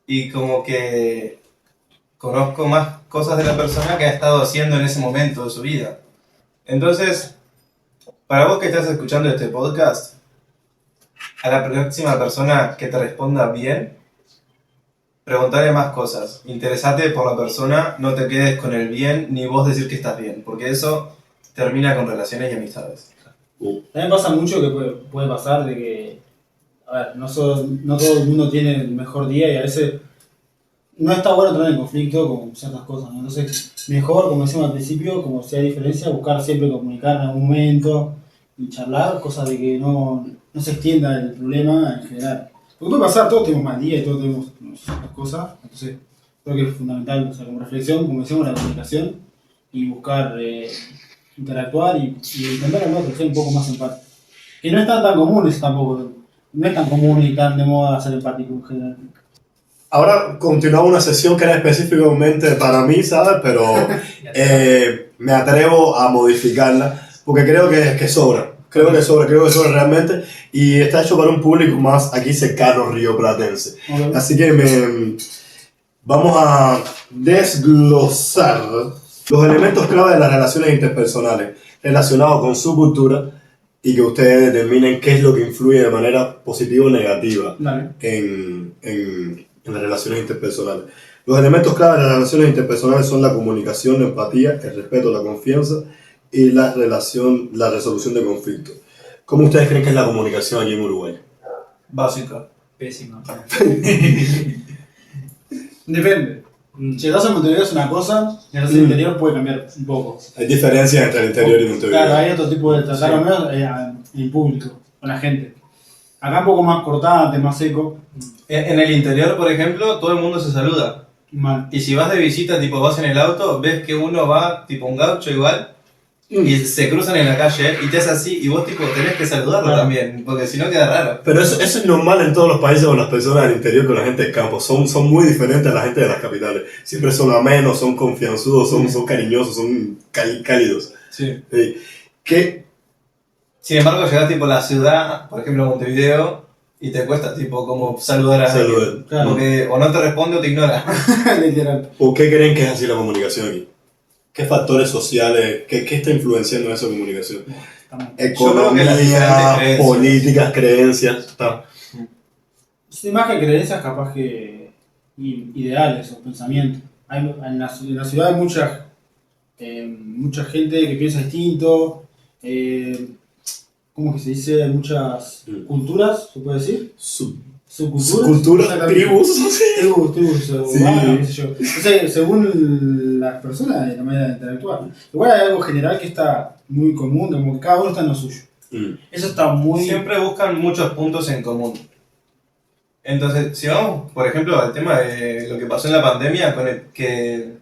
y como que conozco más cosas de la persona que ha estado haciendo en ese momento de su vida. Entonces, para vos que estás escuchando este podcast, a la próxima persona que te responda bien, preguntale más cosas. Interesate por la persona, no te quedes con el bien ni vos decir que estás bien, porque eso termina con relaciones y amistades. También pasa mucho que puede pasar de que, a ver, no todo el mundo tiene el mejor día y a veces no está bueno entrar en conflicto con ciertas cosas, ¿no? Entonces, mejor, como decíamos al principio, como si hay diferencia, buscar siempre comunicar en algún momento y charlar, cosa de que no se extienda el problema en general. Porque puede pasar, todos tenemos mal día y todos tenemos ciertas cosas, entonces creo que es fundamental, o sea, como reflexión, como decíamos, la comunicación y buscar interactuar y intentar a la otra ser un poco más empático. Que no es tan común, no es tan común y tan de moda ser empático en general. Ahora continuamos una sesión que era específicamente para mí, ¿sabes? Pero me atrevo a modificarla porque creo que sobra Creo que sobre realmente. Y está hecho para un público más aquí cercano rioplatense. Ok. Así que vamos a desglosar los elementos clave de las relaciones interpersonales relacionados con su cultura y que ustedes determinen qué es lo que influye de manera positiva o negativa Dale. en las relaciones interpersonales. Los elementos clave de las relaciones interpersonales son la comunicación, la empatía, el respeto, la confianza y la resolución de conflictos. ¿Cómo ustedes creen que es la comunicación aquí en Uruguay? Básico. Pésima. Depende. Si estás en Montevideo es una cosa, y en el interior puede cambiar un poco. Hay diferencias entre el interior y Montevideo. Claro, hay otro tipo de tratar al menos en público, con la gente. Acá un poco más cortante, más seco. En el interior, por ejemplo, todo el mundo se saluda. Mal. Y si vas de visita, tipo vas en el auto, ves que uno va, tipo un gaucho igual, y se cruzan en la calle y te hace así, y vos tipo tenés que saludarlo Claro. también, porque si no queda raro. Pero eso es normal en todos los países con las personas del interior, con la gente del campo. Son muy diferentes a la gente de las capitales. Siempre son amenos, son confianzudos, son cariñosos, son cálidos. Sí. Sí. ¿Qué? Sin embargo, llegás tipo a la ciudad, por ejemplo Montevideo, y te cuesta tipo como saludar a Saludar. alguien. Claro. Porque o no te responde o te ignora. Literal. ¿Por qué creen que es así la comunicación aquí? ¿Qué factores sociales, qué está influenciando en esa comunicación? Está mal. creo que las diferentes Economía, creencias. políticas, creencias. Está. Sí, más que creencias, capaz que ideales o pensamientos. En la ciudad hay mucha gente que piensa distinto. ¿Cómo que se dice? Hay muchas culturas, ¿se puede decir? Subculturas. Culturas, Exactamente. tribus. Tribus, o Sí. bueno, qué sé yo. Entonces, según las personas, la manera de interactuar. Igual hay algo general que está muy común, como que cada uno está en lo suyo. Eso está muy... Siempre buscan muchos puntos en común. Entonces, si vamos, por ejemplo, al tema de lo que pasó en la pandemia, con el que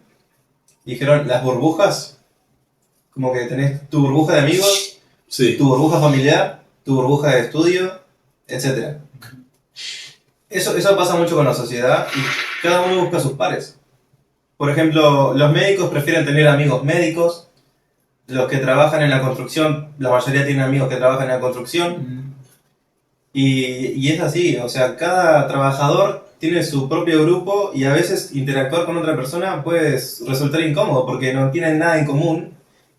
dijeron las burbujas, como que tenés tu burbuja de amigos, Sí. tu burbuja familiar, tu burbuja de estudio, etc. Eso pasa mucho con la sociedad y cada uno busca sus pares. Por ejemplo, los médicos prefieren tener amigos médicos, los que trabajan en la construcción, la mayoría tienen amigos que trabajan en la construcción, y es así, o sea, cada trabajador tiene su propio grupo y a veces interactuar con otra persona puede resultar incómodo porque no tienen nada en común.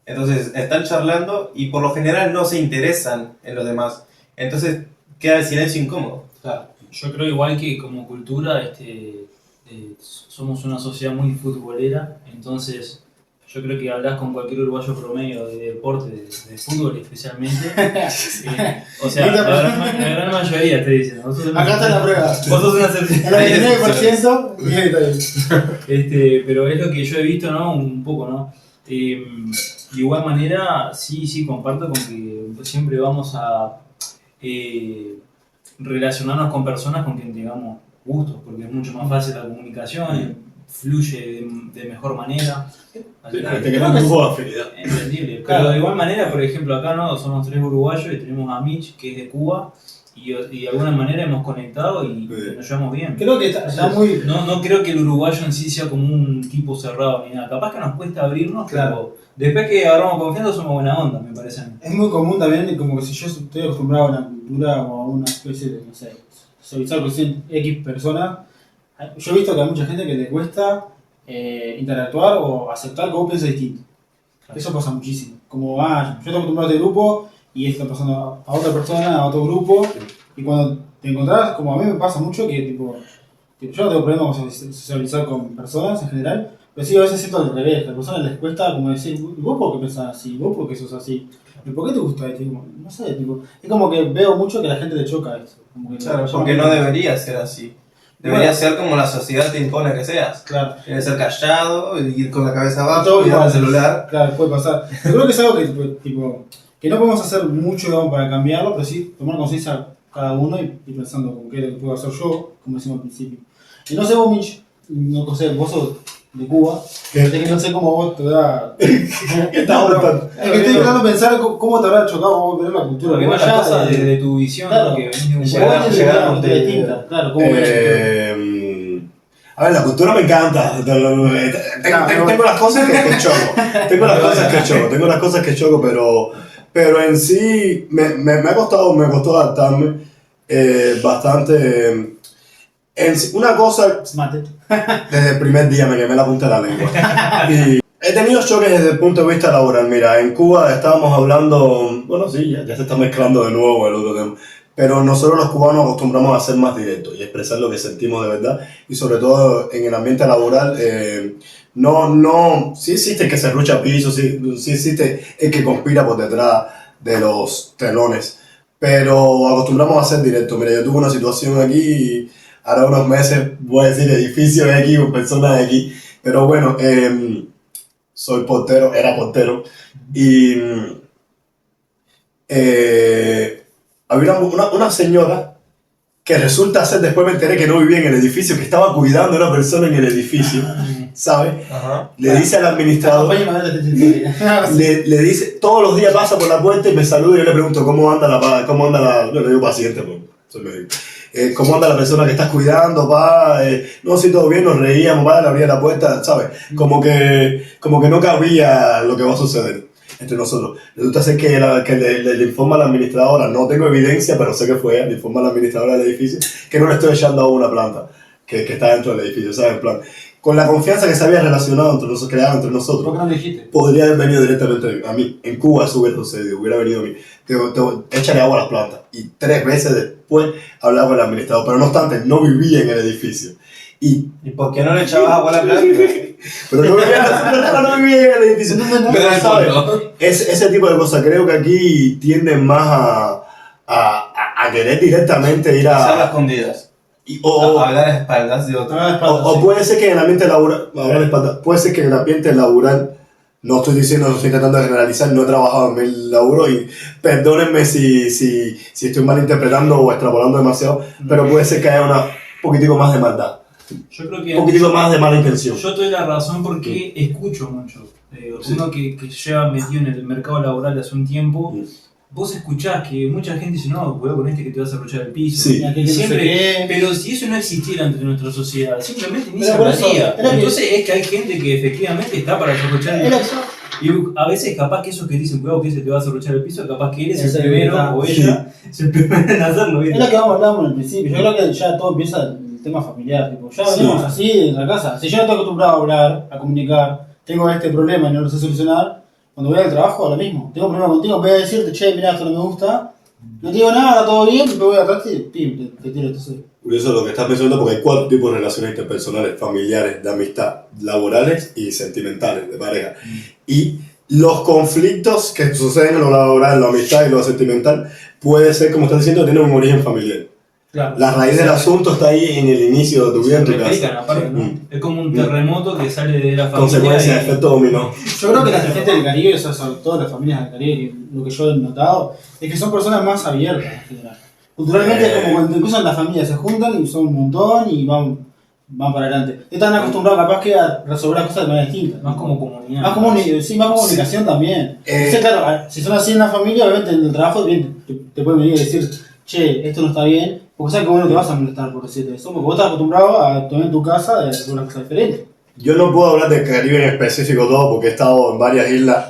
Entonces están charlando y por lo general no se interesan en los demás. Entonces queda el silencio incómodo. Claro. Yo creo igual que como cultura somos una sociedad muy futbolera, entonces yo creo que hablas con cualquier uruguayo promedio de deporte, de fútbol especialmente. O sea, la gran mayoría te dicen. Acá está la prueba. Vos sos una excepción. El 99%, bien, está bien. Pero es lo que yo he visto, ¿no? Un poco, ¿no? De igual manera, sí, comparto con que siempre vamos a relacionarnos con personas con quien tengamos gustos, porque es mucho más fácil la comunicación, fluye de mejor manera. Así que- Te queda un grupo de afinidad. Entendible. Claro. Pero de igual manera, por ejemplo, acá no somos 3 uruguayos y tenemos a Mitch, que es de Cuba, y de alguna manera hemos conectado y nos llevamos bien. Creo que está muy... No creo que el uruguayo en sí sea como un tipo cerrado ni nada. Capaz que nos cuesta abrirnos, Claro. pero después que agarramos confianza somos buena onda, me parece a mí. Es muy común también, como que si yo estoy acostumbrado a una cultura o a una especie de, no sé, socializar con X personas, yo he visto que hay mucha gente que le cuesta interactuar o aceptar que vos piensas distinto. Claro. Eso pasa muchísimo. Como, yo estoy acostumbrado a este grupo y esto está pasando a otra persona, a otro grupo, y cuando te encontrás, como a mí me pasa mucho, que tipo yo no tengo problema con socializar con personas en general, pero sí a veces siento al revés, que a las personas les cuesta como decir, ¿vos por qué pensás así? ¿Vos por qué sos así? ¿Y por qué te gusta esto? Tipo, no sé, tipo, es como que veo mucho que a la gente le choca eso. Como que Claro, le porque llama- no debería ser así. Debería ser como la sociedad te impone que seas. Claro. Debe ser callado, ir con la cabeza abajo, Todo mirar igual. el celular. Claro, puede pasar. Yo creo que es algo que, tipo, que no podemos hacer mucho, digamos, para cambiarlo, pero sí tomar conciencia cada uno y pensando como qué es lo que puedo hacer yo, como decimos al principio. Y no sé vos, Mitch, no sé, vos sos de Cuba, ¿Qué? que no sé cómo vos te da... ¿Qué estás contando? Es que estoy tratando de pensar cómo te habrá chocado vos ver la cultura Porque uruguaya, muchas cosas de tu visión, Claro. ¿no? Que venís de un Llegar a- vos llegar tenés a una cultura Montevideo. distinta, claro, cómo ves. A ver, la cultura me encanta. Tengo las cosas que choco. Tengo las cosas que choco, pero pero en sí me costó adaptarme bastante. Una cosa, Mate. desde el primer día me quemé la punta de la lengua. Y he tenido choques desde el punto de vista laboral. Mira, en Cuba estábamos hablando, bueno, sí, ya se está mezclando de nuevo el otro tema. Pero nosotros los cubanos acostumbramos a ser más directos y expresar lo que sentimos de verdad. Y sobre todo en el ambiente laboral, sí existe el que se rucha piso, sí existe el que conspira por detrás de los telones. Pero acostumbramos a ser directos. Mira, yo tuve una situación aquí y ahora unos meses voy a decir edificio X o persona X. Pero bueno, soy portero, era portero. Y había una señora que resulta ser, después me enteré que no vivía en el edificio, que estaba cuidando a una persona en el edificio, ¿sabes? Ajá. Le dice al administrador, le dice, todos los días pasa por la puerta y me saluda y yo le pregunto cómo anda yo le digo paciente, pues, soy médico. ¿Cómo anda la persona que estás cuidando, pa? No, sí, todo bien, nos reíamos, pa, le abría la puerta, ¿sabes? Como que no cabía lo que va a suceder entre nosotros. Resulta ser que le informa a la administradora, no tengo evidencia, pero sé que fue ella, le informa a la administradora del edificio que no le estoy echando a una planta que está dentro del edificio, ¿sabes? En plan, con la confianza que se había relacionado creado entre nosotros, ¿Por qué no me dijiste? podría haber venido directamente a mí. En Cuba eso hubiera sucedido, hubiera venido a mí. Échale agua a las plantas. Y 3 veces después hablaba con el administrador, pero no obstante, no vivía en el edificio. ¿Y por qué no le echabas agua a la planta? Pero no vivía en el edificio. Pero, ¿sabes? Ese tipo de cosas. Creo que aquí tienden más a querer directamente ir Hacerlo a... escondidas. O hablar a espaldas de otro. o puede ser que en el ambiente laboral... Puede ser que en el ambiente laboral... No estoy diciendo, no estoy tratando de generalizar, no he trabajado en el laburo y perdónenme si estoy malinterpretando o extrapolando demasiado, pero puede ser que haya un poquitico más de maldad. Yo creo que Un poquitico más de mala intención. yo te doy la razón porque escucho mucho. Uno que lleva metido en el mercado laboral hace un tiempo, vos escuchás que mucha gente dice, no, cuidado con este que te vas a arrochar el piso. Sí. Siempre, pero si eso no existiera entre nuestra sociedad, simplemente ni Pero se por eso, hablaría. era que- Entonces es que hay gente que efectivamente está para arrochar el piso. Y a veces capaz que esos que dicen, cuidado que ese te vas a arrochar el piso, capaz que él es Ese el primero que está- o ella es el primero en hacerlo. ¿viste? Es lo que hablábamos al principio. Yo creo que ya todo empieza el tema familiar. Tipo, ya venimos así en la casa. Si yo no estoy acostumbrado a hablar, a comunicar, tengo este problema y no lo sé solucionar, cuando voy al trabajo, lo mismo. Tengo un problema contigo, voy a decirte, che, mirá, esto no me gusta. No te digo nada, todo bien, me voy atrás y pim, te tiro esto. Curioso lo que estás mencionando porque hay 4 tipos de relaciones interpersonales, familiares, de amistad, laborales y sentimentales, de pareja. Y los conflictos que suceden en lo laboral, en la amistad y lo sentimental, puede ser, como estás diciendo, tienen un origen familiar. Claro. La raíz del asunto está ahí en el inicio de tu vida en tu Replican, casa. aparte, ¿no? Es como un terremoto que sale de la familia. Consecuencia de efecto dominó. Yo creo que la gente del Caribe, o sea, sobre todo las familias del Caribe, lo que yo he notado, es que son personas más abiertas en general. Culturalmente es como cuando incluso las familias se juntan y son un montón y van para adelante. Están acostumbrados capaz que a resolver las cosas de manera distinta. Más como comunidad. Más comunicación también. Sí, claro, si son así en la familia, obviamente en el trabajo te pueden venir a decir, che, esto no está bien, porque sabes que vos no te vas a molestar por decirte eso, porque vos estás acostumbrado a tener en tu casa de hacer una cosa diferente. Yo no puedo hablar del Caribe en específico todo porque he estado en varias islas,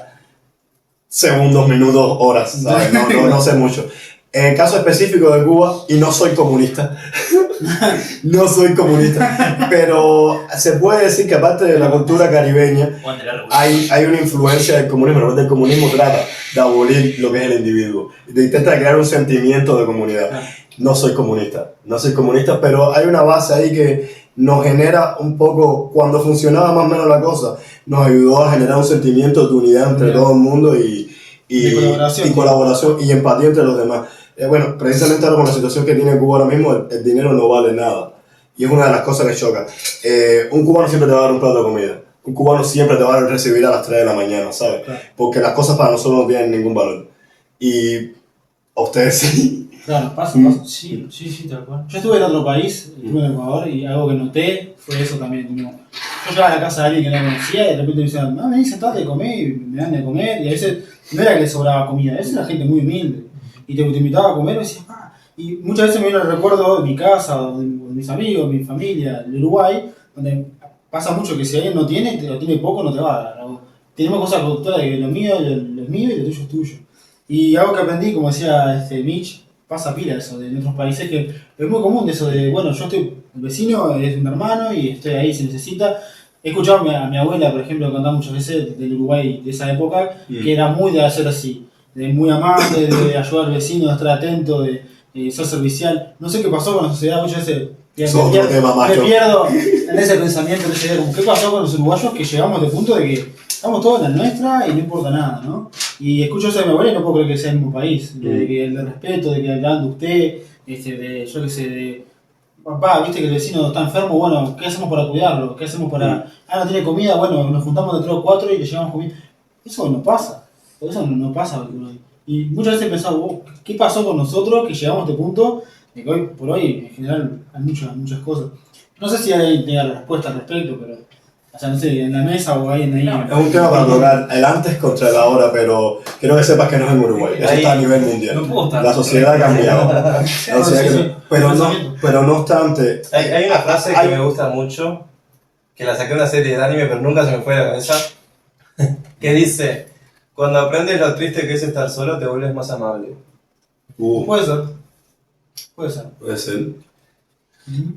segundos, minutos, horas, ¿sabes? No sé mucho. En el caso específico de Cuba, y no soy comunista, no soy comunista, pero se puede decir que aparte de la cultura caribeña, O ante la revolución. hay una influencia del comunismo. Realmente el comunismo trata de abolir lo que es el individuo, intenta crear un sentimiento de comunidad. No soy comunista, pero hay una base ahí que nos genera un poco, cuando funcionaba más o menos la cosa, nos ayudó a generar un sentimiento de unidad entre todo el mundo y colaboración y empatía entre los demás. Bueno, precisamente ahora con la situación que tiene Cuba ahora mismo, el dinero no vale nada. Y es una de las cosas que choca. Un cubano siempre te va a dar un plato de comida. Un cubano siempre te va a recibir a las 3 de la mañana, ¿sabes? Claro. Porque las cosas para nosotros no tienen ningún valor. Y a ustedes sí. Claro, pasa. Sí, tal cual. Yo estuve en otro país, estuve en Ecuador, y algo que noté fue eso también. Yo llegaba a la casa de alguien que no conocía y de repente me decían, vení, sentate de comer, y me dan de comer, y a veces no era que les sobraba comida, a veces era gente muy humilde. Y te invitaba a comer y decías, y muchas veces me viene el recuerdo de mi casa, o de mis amigos, mi familia, de Uruguay, donde pasa mucho que si alguien no tiene, o tiene poco, no te va a dar. ¿no? Tenemos cosas productoras de que lo mío es mío y lo tuyo es tuyo. Y algo que aprendí, como decía Mitch, pasa pila eso de en otros países, que es muy común de eso de, bueno, yo estoy, el vecino es un hermano y estoy ahí si necesita. He escuchado a mi abuela, por ejemplo, contar muchas veces del Uruguay de esa época, que era muy de hacer así, de muy amable, de ayudar al vecino, de estar atento, de ser servicial. No sé qué pasó con la sociedad, muchas veces Es otro tema, macho. me pierdo en ese pensamiento, en esa idea, como qué pasó con los uruguayos que llegamos al punto de que estamos todos en la nuestra y no importa nada, ¿no? Y escucho eso de mi abuela y no puedo creer que sea el mismo país, de que el respeto, de que hablando usted, de yo qué sé, de papá, viste que el vecino está enfermo, bueno, ¿qué hacemos para cuidarlo? ¿Qué hacemos para, no tiene comida? Bueno, nos juntamos de 3 o 4 y le llevamos comida. Eso no pasa, eso no pasa. Y muchas veces he pensado, ¿qué pasó con nosotros que llegamos a este punto? De que hoy por hoy, en general, hay muchas cosas. No sé si hay la respuesta al respecto, pero, o sea, no sé, en la mesa o alguien ahí. Es un tema para tocar el antes contra el ahora, pero quiero que sepas que no es en Uruguay, eso está a nivel mundial. No puedo estar. La sociedad ha cambiado. Sí. Pero no obstante, Hay una frase que me gusta mucho, que la saqué de una serie de anime, pero nunca se me fue de la cabeza, que dice, cuando aprendes lo triste que es estar solo, te vuelves más amable. Puede ser. Puede ser.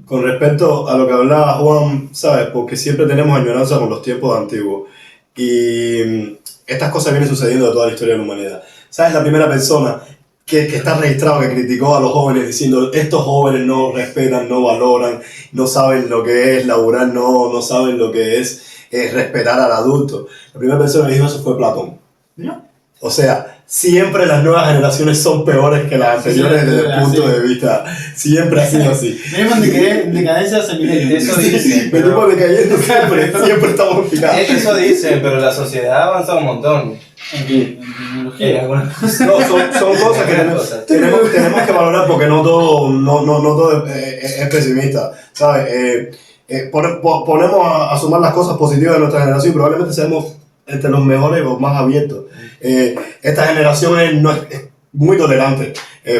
Con respecto a lo que hablaba Juan, ¿sabes? Porque siempre tenemos añoranza con los tiempos antiguos. Y estas cosas vienen sucediendo de toda la historia de la humanidad. ¿Sabes? La primera persona que está registrado que criticó a los jóvenes diciendo estos jóvenes no respetan, no valoran, no saben lo que es laburar, no saben lo que es respetar al adulto. La primera persona que dijo eso fue Platón. ¿No? O sea, siempre las nuevas generaciones son peores que las anteriores desde el punto de vista. Siempre ha sido así. Venimos en decadencia hace milenios. Eso dice. Venimos decayendo siempre estamos picados. Eso dicen, pero la sociedad ha avanzado un montón. En tecnología. En algunas cosas. No, son cosas que tenemos que valorar porque no todo es pesimista, ¿sabes? Ponemos a sumar las cosas positivas de nuestra generación y probablemente seamos entre los mejores o más abiertos. Esta generación es muy tolerante,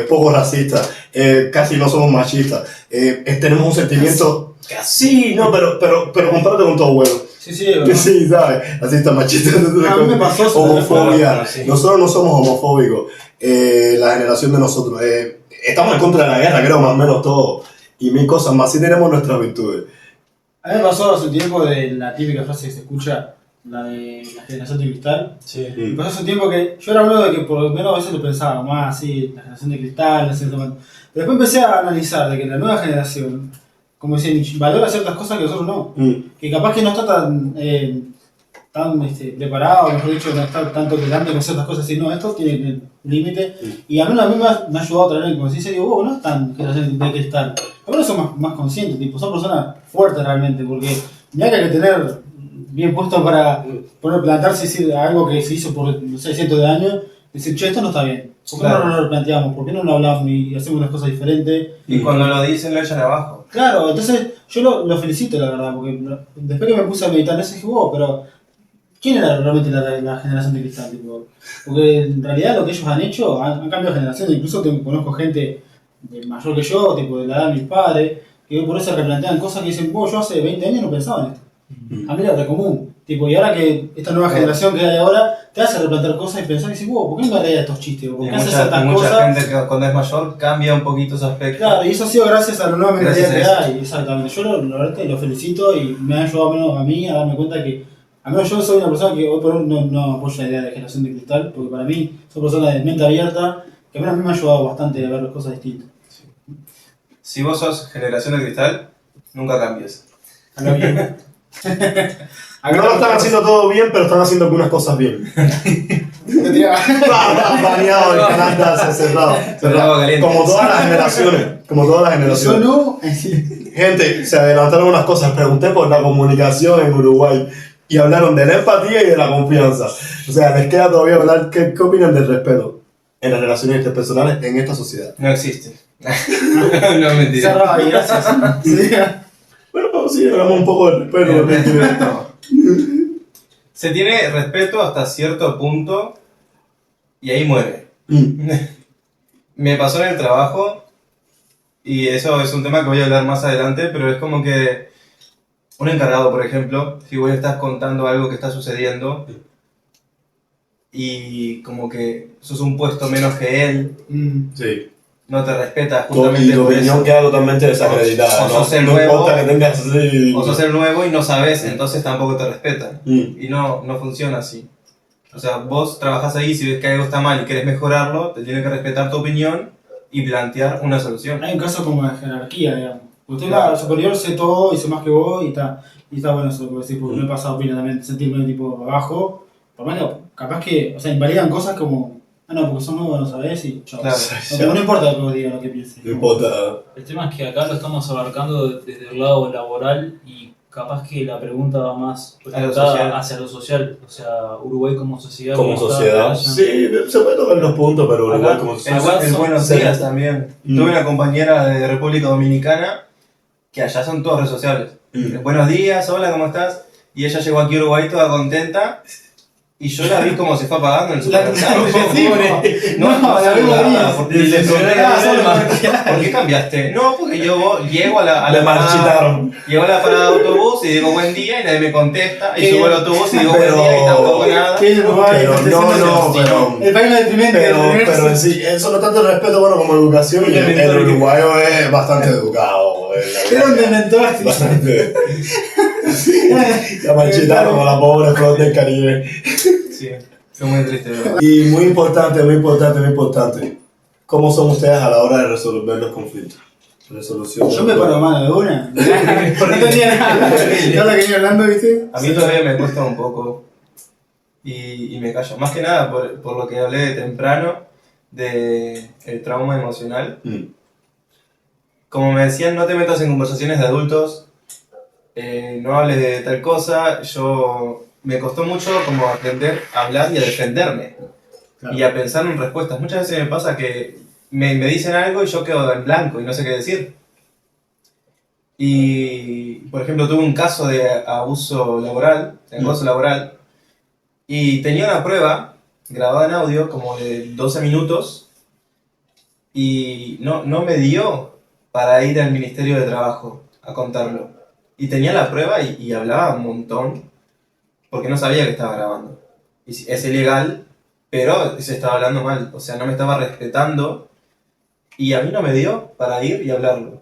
poco racista, casi no somos machistas, tenemos un sentimiento... Sí, no, pero compárate con tu abuelo. Sí, Sí, ¿sabes? Así está machista. A mí me pasó eso. Homofobia. Sí. Nosotros no somos homofóbicos. La generación de nosotros. Estamos en contra de la guerra, creo, más o menos todo. Y mil cosas más. Sí tenemos nuestras virtudes. A mí me pasó hace un tiempo de la típica frase que se escucha, la de la generación de cristal. Sí. Me pasó hace un tiempo que yo era uno de que por lo menos a veces lo pensaba más así, la generación de cristal, no sé, pero después empecé a analizar de que la nueva generación, como decía, valora ciertas cosas que nosotros no. Que capaz que no está tan preparado, mejor dicho, no está tan tolerante con ciertas cosas, sino esto tiene un límite. Y a mí me ha ayudado a traer, como decís, digo, no es tan generación de cristal. Algunos son más conscientes, tipo, son personas fuertes realmente, porque ya que hay que tener bien puesto para poder plantarse y decir algo que se hizo por, no sé, cientos de años, decir, che, esto no está bien. ¿Por qué Claro. no lo planteamos? ¿Por qué no lo hablamos y hacemos unas cosas diferentes? Y cuando lo dicen, lo echan abajo. Claro, entonces yo lo felicito, la verdad, porque después que me puse a meditar en eso dije, wow, pero ¿quién era realmente la generación de cristal? Tipo? Porque en realidad lo que ellos han hecho, han cambiado de generación, incluso conozco gente mayor que yo, tipo de la edad de mis padres, que por eso se replantean cosas que dicen, yo hace 20 años no pensaba en esto. A mí era re común. Tipo, y ahora que esta nueva generación que hay ahora te hace replantear cosas y pensar y decir, ¿por qué me reía estos chistes? ¿Por Y qué haces mucha estas cosas? gente que cuando es mayor cambia un poquito su aspecto. Claro, y eso ha sido gracias a la nueva mentalidad Gracias que a hay, exactamente. Yo la verdad que lo felicito y me ha ayudado menos a mí a darme cuenta que, al menos yo soy una persona que hoy por hoy no apoyo la idea de generación de cristal, porque para mí son personas de mente abierta, que a mí me ha ayudado bastante a ver las cosas distintas. Si vos sos generación de cristal, nunca cambies. Habla bien. No lo están haciendo todo bien, pero están haciendo algunas cosas bien. Te tiraba. Baneado, el canal está cerrado. Agua caliente. Como todas las generaciones. Yo no. Gente, se adelantaron unas cosas. Pregunté por la comunicación en Uruguay y hablaron de la empatía y de la confianza. O sea, les queda todavía hablar. ¿Qué opinan del respeto en las relaciones interpersonales en esta sociedad? No existe. No, mentira. Cerrado ahí, gracias. Sí. Bueno, sí, hablamos un poco del respeto. Se tiene respeto hasta cierto punto y ahí muere. Me pasó en el trabajo y eso es un tema que voy a hablar más adelante, pero es como que un encargado, por ejemplo, si vos estás contando algo que está sucediendo, y como que sos un puesto menos que él, Sí. no te respeta Y justamente tu por opinión eso. queda totalmente desacreditada. O sos el no nuevo, importa que tengas así. O sos el nuevo y no sabes, entonces tampoco te respetan. Mm. Y no funciona así. O sea, vos trabajás ahí, si ves que algo está mal y querés mejorarlo, te tiene que respetar tu opinión y plantear una solución. Hay un caso como de jerarquía, digamos. Usted la superior sé todo y sé más que vos y está bueno eso, porque me he pasado pila también, sentirme tipo abajo. Por lo menos, capaz que, o sea, invalidan cosas como, no, porque sos nuevo, no sabés y chao. Claro. No importa lo que vos digas, lo que pienses. No importa. El tema es que acá lo estamos abarcando desde el lado laboral y capaz que la pregunta va más A lo social. hacia lo social. O sea, Uruguay como sociedad. Como ¿cómo está? sociedad. Sí, se puede tocar los puntos, pero Uruguay Acá- como El, sociedad. el buenos Sí. días también. Tuve una compañera de República Dominicana que allá son todas redes sociales. Buenos días, hola, ¿cómo estás? Y ella llegó aquí a Uruguay toda contenta. Y yo la vi como se fue apagando en el supermercado. No, la vi nada, porque le pregunté, Ah, ¿por qué cambiaste? No, porque yo llego a la Le marchitaron. llego a la parada de autobús y digo buen día y nadie me contesta. Y ¿Qué? subo al autobús y digo Pero- buen día y tampoco nada. ¿Qué Uruguay? Pero pero. El país más deprimente. Pero en sí, eso no tanto el respeto bueno como educación. Y el uruguayo es bastante educado. ¿Qué donde inventó esto? Bastante. La marchitaron como la pobre flor del Caribe. Sí, fue muy triste, ¿verdad? Y muy importante, muy importante, muy importante. ¿Cómo son ustedes a la hora de resolver los conflictos? Resolución. Yo me paro mano de una. No tenía nada. Yo la que venía hablando, ¿viste? A mí todavía me cuesta un poco y me callo. Más que nada por lo que hablé de temprano, de el trauma emocional. Como me decían, no te metas en conversaciones de adultos, no hables de tal cosa. Me costó mucho como aprender a hablar y a defenderme. Claro. Y a pensar en respuestas. Muchas veces me pasa que me dicen algo y yo quedo en blanco y no sé qué decir. Y, por ejemplo, tuve un caso de abuso laboral, acoso laboral, y tenía una prueba grabada en audio como de 12 minutos y no me dio para ir al Ministerio de Trabajo a contarlo. Y tenía la prueba y hablaba un montón porque no sabía que estaba grabando. Y es ilegal, pero se estaba hablando mal, o sea, no me estaba respetando y a mí no me dio para ir y hablarlo.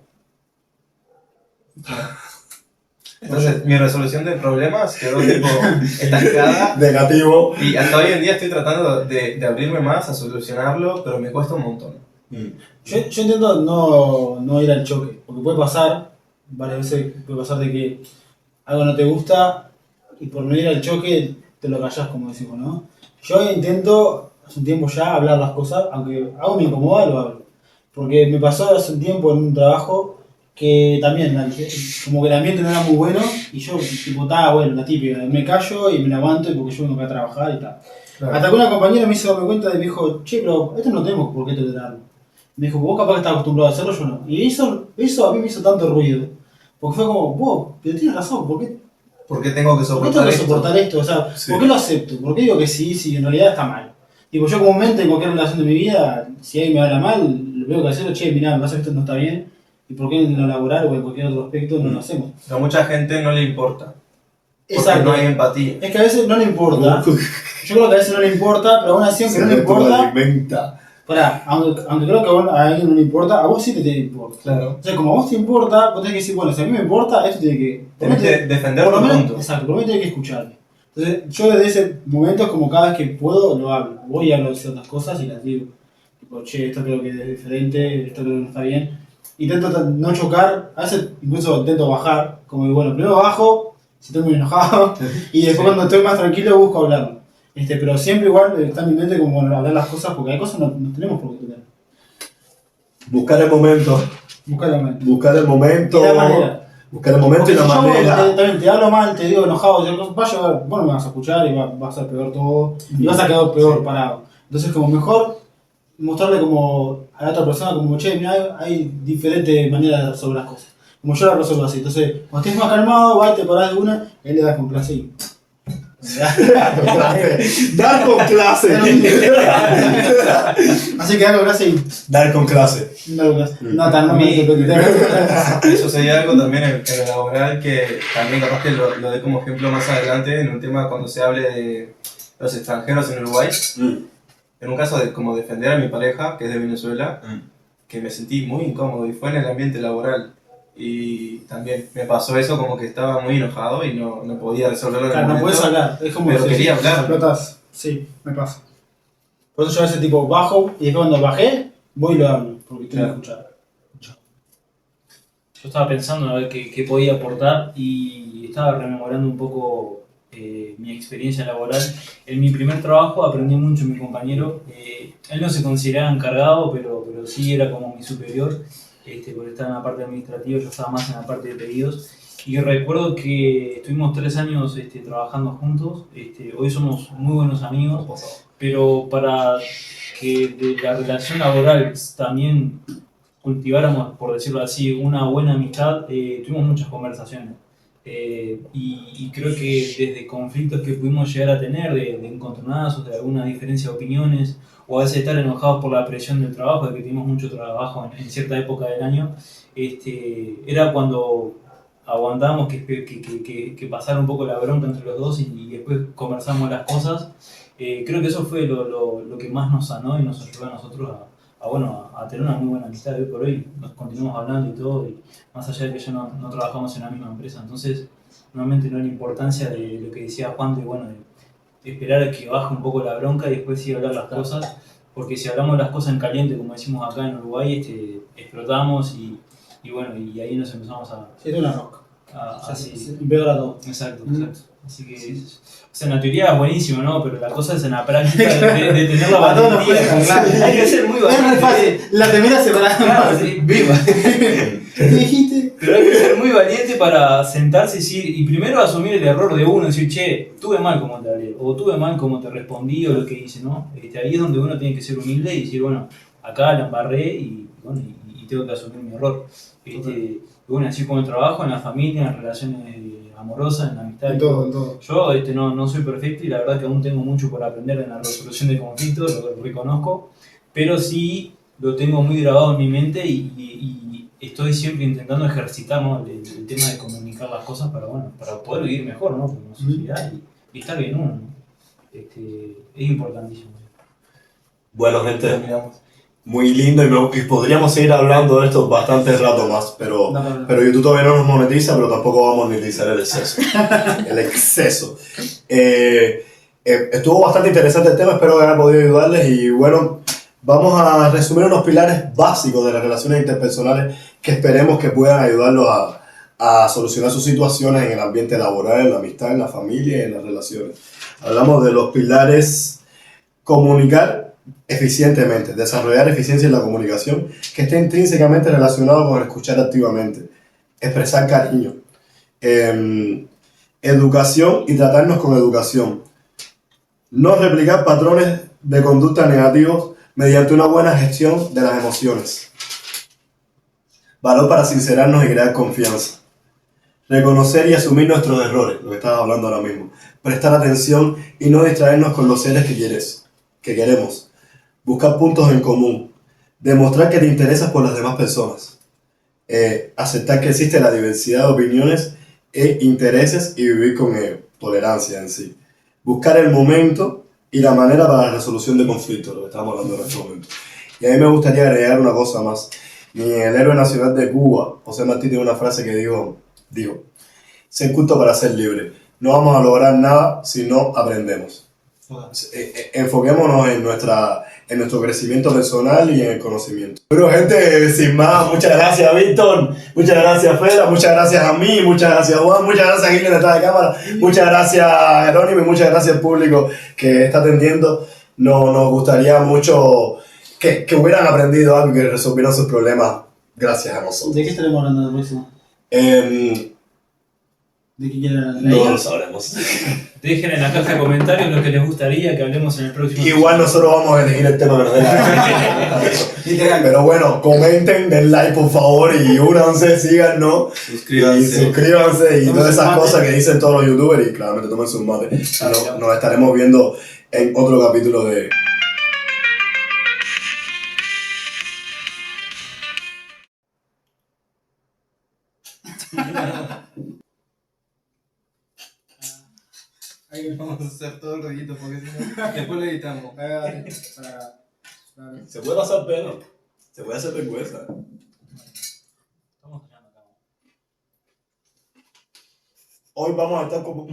Entonces, mi resolución de problemas quedó tipo estancada Negativo. y hasta hoy en día estoy tratando de abrirme más a solucionarlo, pero me cuesta un montón. Yo intento no ir al choque, porque puede pasar, varias veces puede pasar de que algo no te gusta y por no ir al choque te lo callás, como decimos, ¿no? Yo intento, hace un tiempo ya, hablar las cosas, aunque algo me incomoda, lo hablo. Porque me pasó hace un tiempo en un trabajo que también, como que el ambiente no era muy bueno y yo, tipo, estaba bueno, la típica, me callo y me la aguanto y porque yo vengo acá a trabajar y tal. Claro. Hasta que una compañera me hizo darme cuenta y me dijo, che, pero esto no tenemos por qué tolerarlo. Me dijo, vos capaz que estás acostumbrado a hacerlo, yo no. Y eso a mí me hizo tanto ruido. Porque fue como, vos, pero tienes razón, ¿por qué ¿Por qué tengo que tengo soportar que esto? soportar esto? O sea, Sí. ¿por qué lo acepto? ¿Por qué digo que sí, si en realidad está mal? Tipo, yo comúnmente en cualquier relación de mi vida, si alguien me habla mal, lo veo que hacerlo, che, mirá, me pasa que esto no está bien. ¿Y por qué en lo laboral o en cualquier otro aspecto no lo hacemos? A mucha gente no le importa, porque Exacto. no hay empatía. Es que a veces no le importa. Yo creo que a veces no le importa, pero aún así, aunque no le importa, alimenta. pará, aunque creo que a alguien no le importa, a vos sí te tiene que importar. Claro. O sea, como a vos te importa, vos tenés que decir, bueno, si a mí me importa, esto tiene que... Tenés que defender por lo tu menos, punto. exacto, por lo menos tenés que escucharme. Entonces, yo desde ese momento es como cada vez que puedo, lo hablo. Voy y hablo de ciertas cosas y las digo. Tipo, che, esto creo que es diferente, esto creo que no está bien. Intento no chocar, a veces incluso intento bajar, como que bueno, primero bajo, si estoy muy enojado, y después cuando estoy más tranquilo busco hablarlo. Pero siempre igual está en mi mente como bueno, hablar las cosas, porque hay cosas no tenemos por qué tocar. Buscar el momento. Buscar el momento. Buscar el momento. Y la manera. Buscar el momento Porque y la si yo manera. también te hablo mal, te digo enojado, vas a llegar, vos no me vas a escuchar y va a ser peor todo, y vas a quedar peor parado. Entonces como mejor mostrarle como a la otra persona como, che, mira, hay diferentes maneras de resolver las cosas. Como yo la resuelvo así. Entonces, cuando estés más calmado, vas y te parás de una, y le das con clase y... Dar con clase. Así que dar con clase y... Dar con clase. No, no tan A mí- no. Sucedió algo también en lo laboral que también capaz que lo dé como ejemplo más adelante en un tema cuando se hable los extranjeros en Uruguay. Mm. En un caso de como defender a mi pareja, que es de Venezuela, que me sentí muy incómodo y fue en el ambiente laboral. Y también me pasó eso como que estaba muy enojado y no podía resolverlo en el Claro, no momento. puedes hablar. Es como pero si quería hablar. explotas. Sí, me pasa. Por eso yo a veces tipo bajo y después cuando bajé, voy y lo hablo. Porque tengo que escuchar. Yo estaba pensando a ver qué podía aportar y estaba rememorando un poco mi experiencia laboral. En mi primer trabajo aprendí mucho de mi compañero. Él no se consideraba encargado, pero sí era como mi superior, porque estaba en la parte administrativa, yo estaba más en la parte de pedidos. Y recuerdo que estuvimos 3 años trabajando juntos. Hoy somos muy buenos amigos, pero para que de la relación laboral también cultiváramos, por decirlo así, una buena amistad, tuvimos muchas conversaciones. Y creo que desde conflictos que pudimos llegar a tener, de encontronazos, de alguna diferencia de opiniones, o a veces estar enojados por la presión del trabajo, de que tuvimos mucho trabajo en cierta época del año, era cuando aguantábamos que pasara un poco la bronca entre los dos y después conversamos las cosas. Creo que eso fue lo que más nos sanó y nos ayudó a nosotros a tener una muy buena amistad. Hoy por hoy nos continuamos hablando y todo, y más allá de que ya no trabajamos en la misma empresa. Entonces, nuevamente no la importancia de lo que decía Juan, de, bueno, de esperar a que baje un poco la bronca y después sí hablar las cosas, porque si hablamos las cosas en caliente, como decimos acá en Uruguay, explotamos y bueno, y ahí nos empezamos Sí, es una roca. así. Empeora todo. Exacto, exacto. Así que, o sea, en la teoría es buenísimo, ¿no? Pero la cosa es en la práctica de tener la valentía. Hay que ser muy Es re valiente. fácil. La terminas separando. Claro, sí, viva. ¿Qué dijiste? Pero hay que ser muy valiente para sentarse y decir, y primero asumir el error de uno, decir, che, tuve mal como te hablé, o tuve mal como te respondí, o lo que hice, ¿no? Ahí es donde uno tiene que ser humilde y decir, bueno, acá la embarré y, bueno, y tengo que asumir mi error. Y bueno, así como el trabajo, en la familia, en las relaciones amorosas, en la amistad. En todo, en todo. Yo no soy perfecto y la verdad que aún tengo mucho por aprender en la resolución de conflictos, lo reconozco, pero sí lo tengo muy grabado en mi mente y estoy siempre intentando ejercitar, ¿no? el tema de comunicar las cosas para poder vivir mejor, ¿no? Como sociedad y estar bien uno, ¿no? Es importantísimo. Bueno, gente, Terminamos. muy lindo y podríamos seguir hablando de esto bastante rato más, pero YouTube todavía no nos monetiza, pero tampoco vamos a monetizar el exceso. El exceso. Estuvo bastante interesante el tema, espero que haya podido ayudarles y bueno, vamos a resumir unos pilares básicos de las relaciones interpersonales que esperemos que puedan ayudarlos a solucionar sus situaciones en el ambiente laboral, en la amistad, en la familia y en las relaciones. Hablamos de los pilares: comunicar eficientemente, desarrollar eficiencia en la comunicación, que esté intrínsecamente relacionado con escuchar activamente, expresar cariño, educación y tratarnos con educación, no replicar patrones de conducta negativos mediante una buena gestión de las emociones, valor para sincerarnos y crear confianza, reconocer y asumir nuestros errores, lo que estaba hablando ahora mismo, prestar atención y no distraernos con los seres que queremos, buscar puntos en común, demostrar que te interesas por las demás personas, aceptar que existe la diversidad de opiniones e intereses y vivir con tolerancia en sí, buscar el momento y la manera para la resolución de conflictos, lo que estamos hablando en este momento. Y a mí me gustaría agregar una cosa más. El héroe nacional de Cuba, José Martí, tiene una frase que dijo, ser culto para ser libre. No vamos a lograr nada si no aprendemos. Enfoquémonos en nuestro crecimiento personal y en el conocimiento. Bueno, gente, sin más, muchas gracias Víctor, muchas gracias Fera, muchas gracias a mí, muchas gracias Juan, muchas gracias a Gillian detrás de cámara, muchas gracias Jerónimo y muchas gracias al público que está atendiendo. Nos gustaría mucho que hubieran aprendido algo y que resolvieran sus problemas gracias a nosotros. ¿De qué estaremos hablando el próximo? ¿De qué quieren hablar? No lo sabremos. Dejen en la caja de comentarios lo que les gustaría que hablemos en el próximo. Igual nosotros vamos a elegir el tema que nos dé la gana. Pero bueno, comenten, den like por favor y únanse, síganos. Suscríbanse y todas esas cosas que dicen todos los youtubers y claramente tomen sus mates. Nos estaremos viendo en otro capítulo de... Ahí Vamos a hacer todo el rollito porque si no, después lo editamos. Se puede pasar pena. Se puede hacer vergüenza. Estamos fallando acá. Hoy vamos a estar como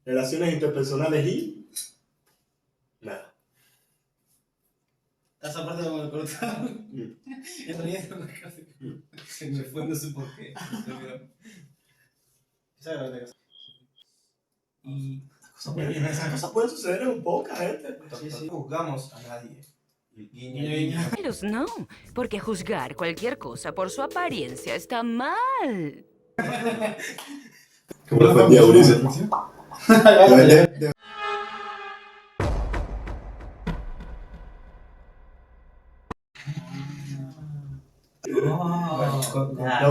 relaciones interpersonales y nada. Esa parte la vamos a cortar. En realidad es una cosa. Se me fue, no sé por qué. Se olvidó. Esa era la cosa. Y Esas cosas pueden suceder en un podcast, gente. Sí, sí. No juzgamos a nadie. Guiño, Guiño, guiño. Malos no, porque juzgar cualquier cosa por su apariencia está mal. ¿Cómo le fue el día, Ulises? Bueno, La